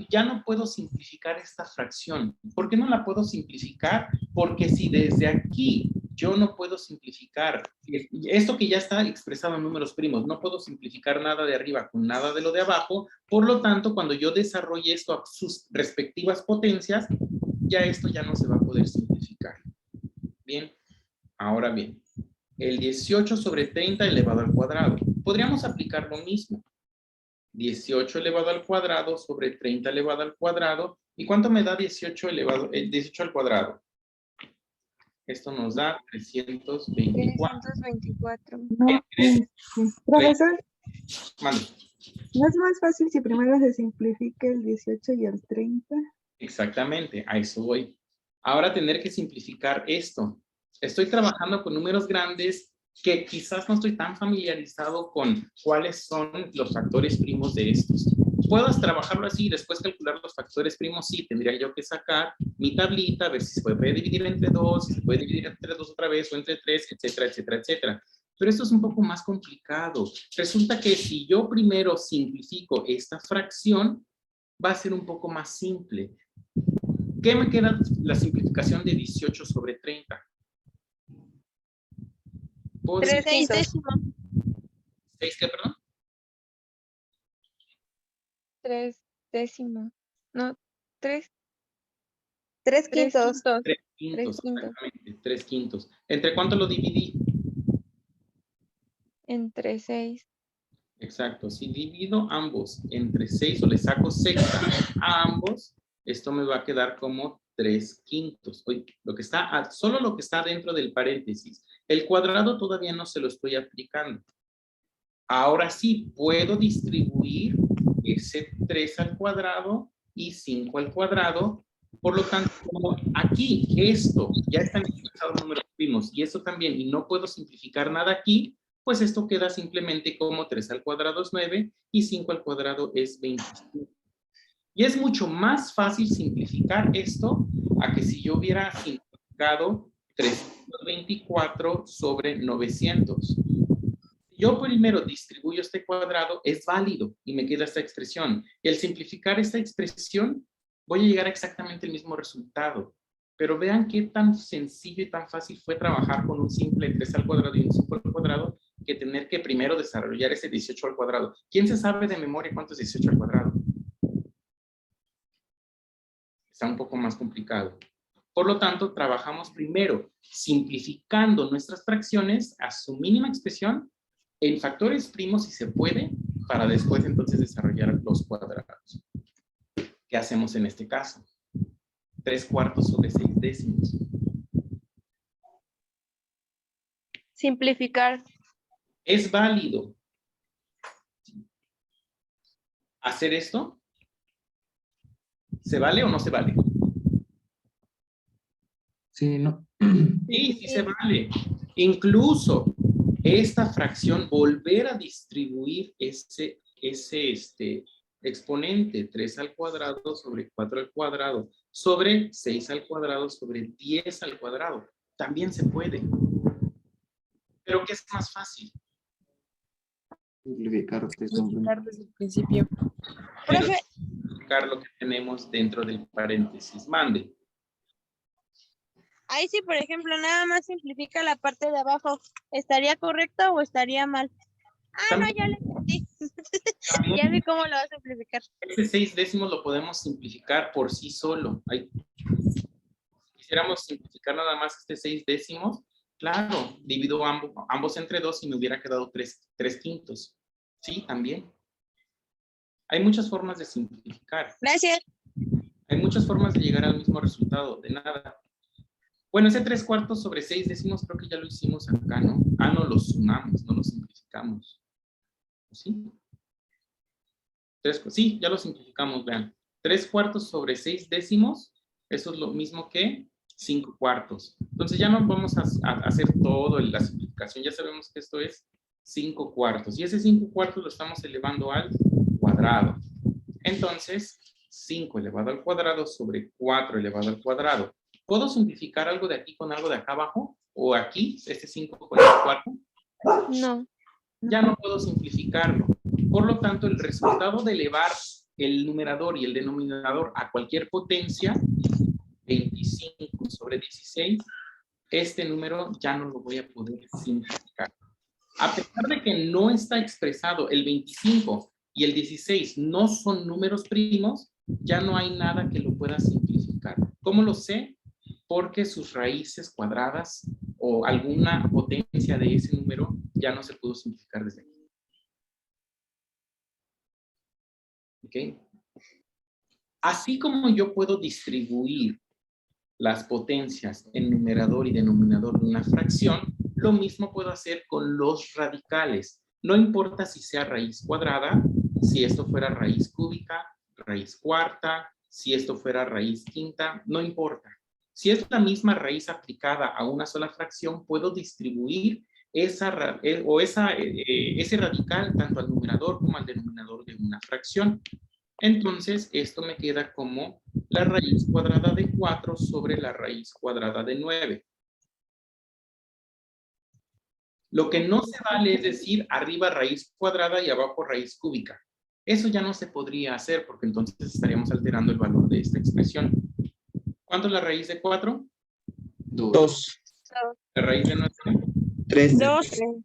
Ya no puedo simplificar esta fracción. ¿Por qué no la puedo simplificar? Porque si desde aquí yo no puedo simplificar esto que ya está expresado en números primos, no puedo simplificar nada de arriba con nada de lo de abajo, por lo tanto, cuando yo desarrolle esto a sus respectivas potencias, ya esto ya no se va a poder simplificar. Bien, ahora bien, el 18 sobre 30 elevado al cuadrado. Podríamos aplicar lo mismo. 18 elevado al cuadrado sobre 30 elevado al cuadrado. ¿Y cuánto me da 18 al cuadrado? Esto nos da 324. 324. No, profesor, Mande. ¿no es más fácil si primero se simplifica el 18 y el 30? Exactamente, a eso voy. Ahora tener que simplificar esto. Estoy trabajando con números grandes que quizás no estoy tan familiarizado con cuáles son los factores primos de estos. ¿Puedo trabajarlo así y después calcular los factores primos? Sí, tendría yo que sacar mi tablita, a ver si se puede dividir entre 2, si se puede dividir entre 2 otra vez o entre 3, etcétera, etcétera, etcétera. Pero esto es un poco más complicado. Resulta que si yo primero simplifico esta fracción, va a ser un poco más simple. ¿Qué me queda la simplificación de 18 sobre 30? 3 décimos. ¿6 qué, perdón? 3 décimos. No, 3. 3 quintos. 3 quintos, 3 quintos. exactamente, 3 quintos. ¿Entre cuánto lo dividí? Entre 6. Exacto, si divido ambos entre 6 o le saco sexta a ambos, esto me va a quedar como 3 quintos. Oye, solo lo que está dentro del paréntesis. El cuadrado todavía no se lo estoy aplicando. Ahora sí, puedo distribuir ese 3 al cuadrado y 5 al cuadrado. Por lo tanto, como aquí esto ya están expresados números primos y esto también, y no puedo simplificar nada aquí, pues esto queda simplemente como 3 al cuadrado es 9 y 5 al cuadrado es 25. Y es mucho más fácil simplificar esto a que si yo hubiera simplificado 324 sobre 900. Yo primero distribuyo este cuadrado, es válido y me queda esta expresión. Y al simplificar esta expresión, voy a llegar a exactamente el mismo resultado. Pero vean qué tan sencillo y tan fácil fue trabajar con un simple 3 al cuadrado y un 5 al cuadrado que tener que primero desarrollar ese 18 al cuadrado. ¿Quién se sabe de memoria cuánto es 18 al cuadrado? Está un poco más complicado. Por lo tanto, trabajamos primero simplificando nuestras fracciones a su mínima expresión en factores primos si se puede, para después entonces desarrollar los cuadrados. ¿Qué hacemos en este caso? 3/4 sobre 6 décimos. Simplificar. ¿Es válido hacer esto? ¿Se vale o no se vale? Sí, no. Sí, sí se vale. Incluso esta fracción, volver a distribuir ese exponente 3 al cuadrado sobre 4 al cuadrado sobre 6 al cuadrado sobre 10 al cuadrado. También se puede. ¿Pero qué es más fácil? Simplificar Desde el principio. Profe, Simplificar lo que tenemos dentro del paréntesis. Mande. ahí sí, por ejemplo, nada más simplifica la parte de abajo. ¿Estaría correcto o estaría mal? Ah, no, ya le entendí. Ya vi cómo lo va a simplificar. Ese 6 décimos lo podemos simplificar por sí solo. Si quisiéramos simplificar nada más este 6 décimos, claro, divido ambos entre 2 y me hubiera quedado 3 quintos. Sí, también. Hay muchas formas de simplificar. Gracias. Hay muchas formas de llegar al mismo resultado, de nada. Bueno, ese 3/4 sobre 6 décimos creo que ya lo hicimos acá, ¿no? Ah, no, lo sumamos, no lo simplificamos. ¿Sí? Sí, ya lo simplificamos, vean. 3/4 sobre 6/10, eso es lo mismo que 5/4. Entonces ya no vamos a hacer todo la simplificación, ya sabemos que esto es 5/4. Y ese 5/4 lo estamos elevando al cuadrado. Entonces, 5 elevado al cuadrado sobre 4 elevado al cuadrado. ¿Puedo simplificar algo de aquí con algo de acá abajo? ¿O aquí, este 5 con el 4? No. Ya no puedo simplificarlo. Por lo tanto, el resultado de elevar el numerador y el denominador a cualquier potencia, 25 sobre 16, este número ya no lo voy a poder simplificar. A pesar de que no está expresado el 25 y el 16 no son números primos, ya no hay nada que lo pueda simplificar. ¿Cómo lo sé? Porque sus raíces cuadradas o alguna potencia de ese número ya no se pudo simplificar desde aquí. ¿Ok? Así como yo puedo distribuir las potencias en numerador y denominador de una fracción, lo mismo puedo hacer con los radicales. No importa si sea raíz cuadrada, si esto fuera raíz cúbica, raíz cuarta, si esto fuera raíz quinta, no importa. Si es la misma raíz aplicada a una sola fracción, puedo distribuir ese radical tanto al numerador como al denominador de una fracción. Entonces, esto me queda como la raíz cuadrada de 4 sobre la raíz cuadrada de 9. Lo que no se vale es decir arriba raíz cuadrada y abajo raíz cúbica. Eso ya no se podría hacer porque entonces estaríamos alterando el valor de esta expresión. ¿Cuánto es la raíz de 4? 2. La raíz de 9, 3. 12.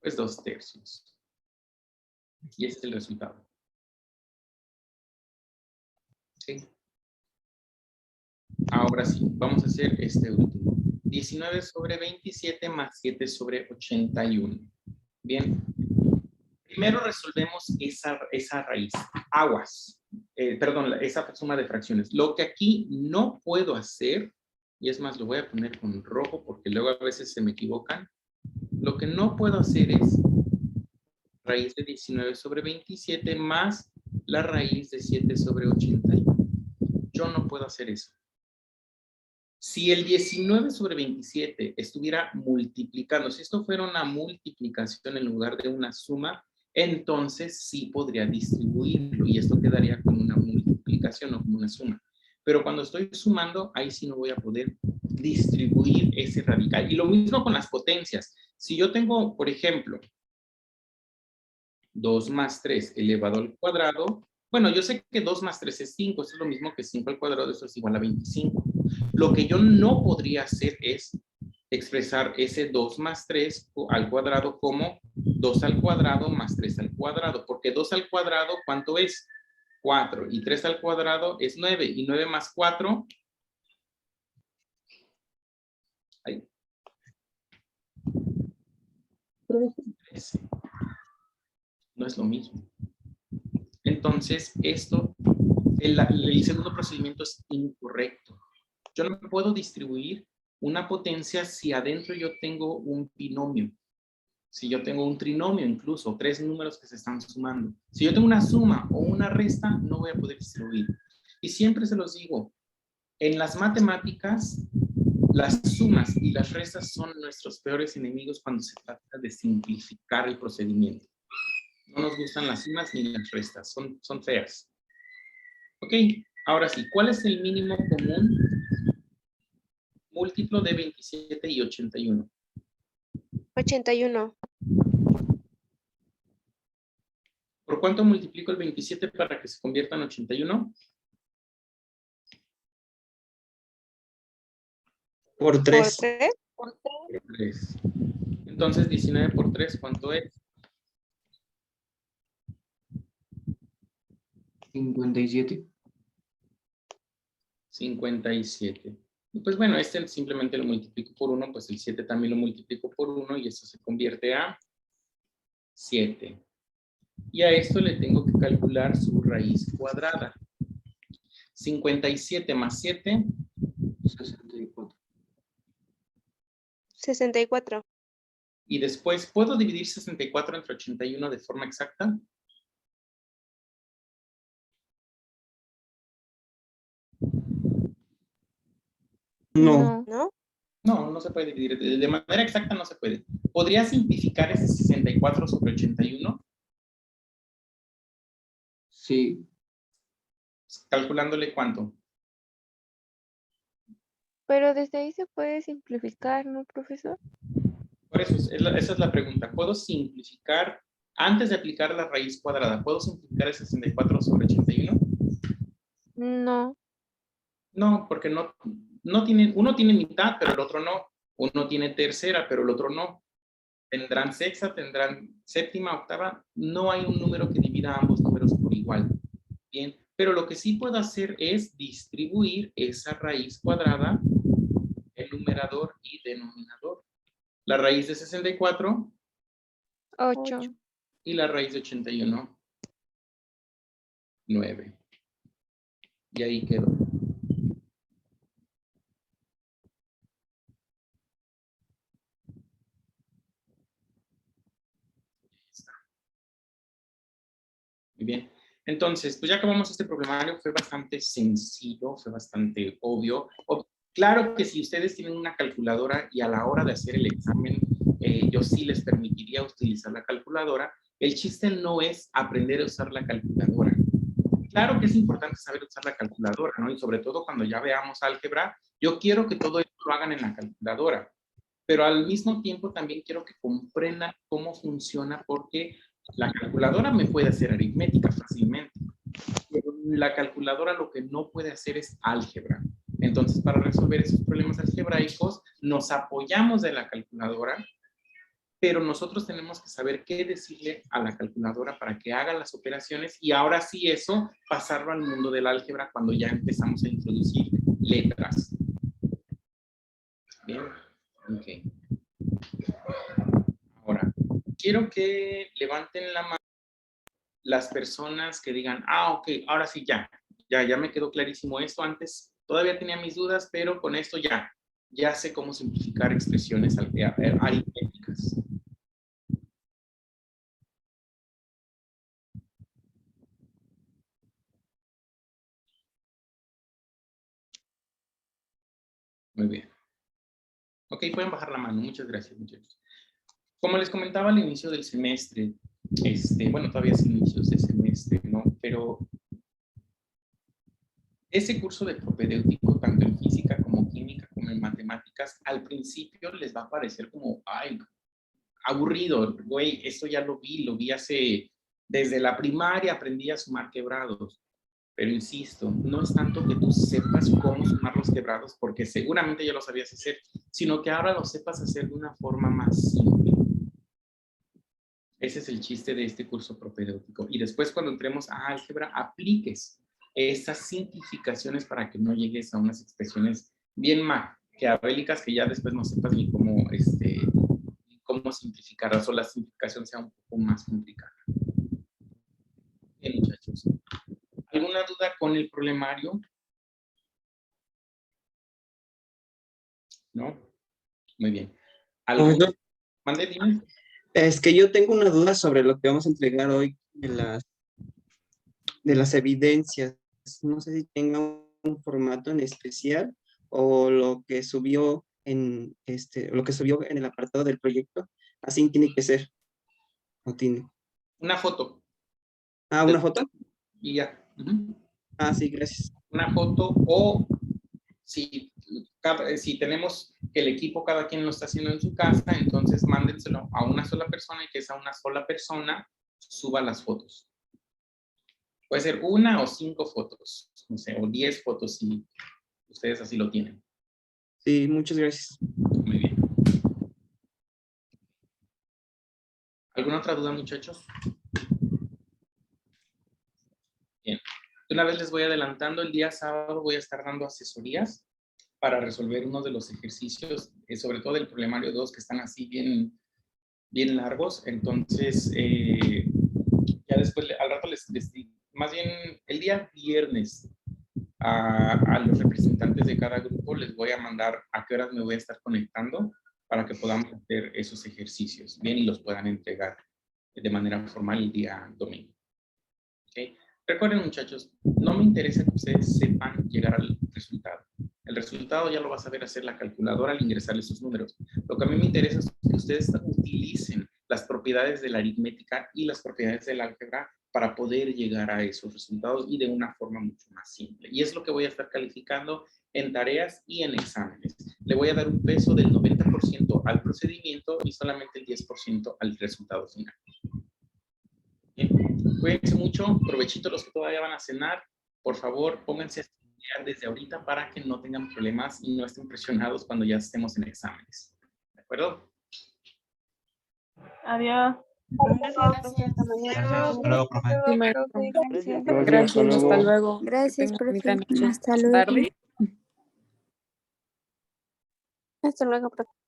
pues 2/3. Y ese es el resultado. ¿Sí? Ahora sí, vamos a hacer este último. 19 sobre 27 más 7 sobre 81. Bien. Primero resolvemos esa raíz. Aguas. Perdón, esa suma de fracciones. Lo que aquí no puedo hacer, y es más, lo voy a poner con rojo porque luego a veces se me equivocan. Lo que no puedo hacer es raíz de 19 sobre 27 más la raíz de 7 sobre 81. Yo no puedo hacer eso. Si el 19 sobre 27 estuviera multiplicando, si esto fuera una multiplicación en lugar de una suma, entonces sí podría distribuirlo y esto quedaría como una multiplicación o como una suma. Pero cuando estoy sumando, ahí sí no voy a poder distribuir ese radical. Y lo mismo con las potencias. Si yo tengo, por ejemplo, 2 más 3 elevado al cuadrado, bueno, yo sé que 2 más 3 es 5, eso es lo mismo que 5 al cuadrado, eso es igual a 25. Lo que yo no podría hacer es expresar ese 2 más 3 al cuadrado como 2 al cuadrado más 3 al cuadrado, porque 2 al cuadrado, ¿cuánto es? 4, y 3 al cuadrado es 9, y 9 más 4, ahí. 13. No es lo mismo. Entonces, esto, el segundo procedimiento es incorrecto. Yo no puedo distribuir una potencia si adentro yo tengo un binomio. Si yo tengo un trinomio incluso, 3 números que se están sumando. Si yo tengo una suma o una resta, no voy a poder distribuir. Y siempre se los digo, en las matemáticas, las sumas y las restas son nuestros peores enemigos cuando se trata de simplificar el procedimiento. No nos gustan las sumas ni las restas, son feas. Ok, ahora sí, ¿cuál es el mínimo común múltiplo de 27 y 81? 81. ¿Por cuánto multiplico el 27 para que se convierta en 81? Por 3. ¿Por 3? Por 3. Entonces, 19 por 3, ¿cuánto es? 57. 57. Y pues bueno, este simplemente lo multiplico por 1, pues el 7 también lo multiplico por 1 y esto se convierte a 7. Y a esto le tengo que calcular su raíz cuadrada. 57 más 7. 64. 64. Y después, ¿puedo dividir 64 entre 81 de forma exacta? No. ¿No? No, no se puede dividir. De manera exacta no se puede. ¿Podría simplificar ese 64 sobre 81? Sí, Calculándole cuánto. Pero desde ahí se puede simplificar, ¿no, profesor? Por eso, esa es la pregunta. ¿Puedo simplificar, antes de aplicar la raíz cuadrada, ¿puedo simplificar el 64 sobre 81? No. No, porque no tienen, uno tiene mitad, pero el otro no. Uno tiene tercera, pero el otro no. Tendrán sexta, tendrán séptima, octava. No hay un número que divida ambos números por igual. Bien, pero lo que sí puedo hacer es distribuir esa raíz cuadrada en numerador y denominador. La raíz de 64 8. y la raíz de 81, 9. Y ahí quedó. Muy bien. Entonces, pues ya acabamos este problemario. Fue bastante sencillo, fue bastante obvio. Claro que si ustedes tienen una calculadora y a la hora de hacer el examen, yo sí les permitiría utilizar la calculadora. El chiste no es aprender a usar la calculadora. Claro que es importante saber usar la calculadora, ¿no? Y sobre todo cuando ya veamos álgebra, yo quiero que todo esto lo hagan en la calculadora. Pero al mismo tiempo también quiero que comprendan cómo funciona, porque la calculadora me puede hacer aritmética fácilmente, pero la calculadora lo que no puede hacer es álgebra. Entonces, para resolver esos problemas algebraicos, nos apoyamos de la calculadora, pero nosotros tenemos que saber qué decirle a la calculadora para que haga las operaciones, y ahora sí eso, pasarlo al mundo del álgebra cuando ya empezamos a introducir letras. Bien, ok. Ahora, quiero que levanten la mano las personas que digan, ah, ok, ahora sí ya me quedó clarísimo esto. Antes todavía tenía mis dudas, pero con esto ya sé cómo simplificar expresiones aritméticas. Muy bien. Ok, pueden bajar la mano. Muchas gracias, muchachos. Como les comentaba al inicio del semestre, bueno, todavía es inicios de semestre, ¿no? Pero ese curso de propedéutico, tanto en física como química, como en matemáticas, al principio les va a parecer como, ay, aburrido, güey, esto ya lo vi desde la primaria aprendí a sumar quebrados. Pero insisto, no es tanto que tú sepas cómo sumar los quebrados, porque seguramente ya lo sabías hacer, sino que ahora lo sepas hacer de una forma más simple. Ese es el chiste de este curso propedéutico. Y después, cuando entremos a álgebra, apliques esas simplificaciones para que no llegues a unas expresiones bien maquiavélicas que ya después no sepas ni cómo simplificarlas, o la simplificación sea un poco más complicada. Bien, muchachos. ¿Alguna duda con el problemario? ¿No? Muy bien. ¿Algo? Mande, dime. Es que yo tengo una duda sobre lo que vamos a entregar hoy de las evidencias. No sé si tenga un formato en especial o lo que subió en el apartado del proyecto. Así tiene que ser. ¿O tiene? Una foto. Ah, ¿una foto? Y ya. Ah, sí, gracias. Una foto, o si tenemos que el equipo cada quien lo está haciendo en su casa, entonces mándenselo a una sola persona y que esa una sola persona suba las fotos. Puede ser 1 o 5 fotos, no sé, o 10 fotos si ustedes así lo tienen. Sí, muchas gracias. Muy bien. ¿Alguna otra duda, muchachos? Bien. Una vez les voy adelantando, el día sábado voy a estar dando asesorías para resolver uno de los ejercicios, sobre todo el problemario 2, que están así bien largos. Entonces, ya después, al rato más bien el día viernes, a los representantes de cada grupo les voy a mandar a qué horas me voy a estar conectando para que podamos hacer esos ejercicios bien y los puedan entregar de manera formal el día domingo. ¿Okay? Recuerden, muchachos, no me interesa que ustedes sepan llegar al resultado. El resultado ya lo va a saber hacer la calculadora al ingresar esos números. Lo que a mí me interesa es que ustedes utilicen las propiedades de la aritmética y las propiedades del álgebra para poder llegar a esos resultados y de una forma mucho más simple. Y es lo que voy a estar calificando en tareas y en exámenes. Le voy a dar un peso del 90% al procedimiento y solamente el 10% al resultado final. Bien, cuídense mucho, provechito los que todavía van a cenar. Por favor, pónganse a estudiar desde ahorita para que no tengan problemas y no estén presionados cuando ya estemos en exámenes. ¿De acuerdo? Adiós. Hasta luego, profe. Profe, Gracias, Gracias, hasta luego. Que Gracias, tengan profe. bonita noche. Hasta luego. Tarde. Hasta luego, profe.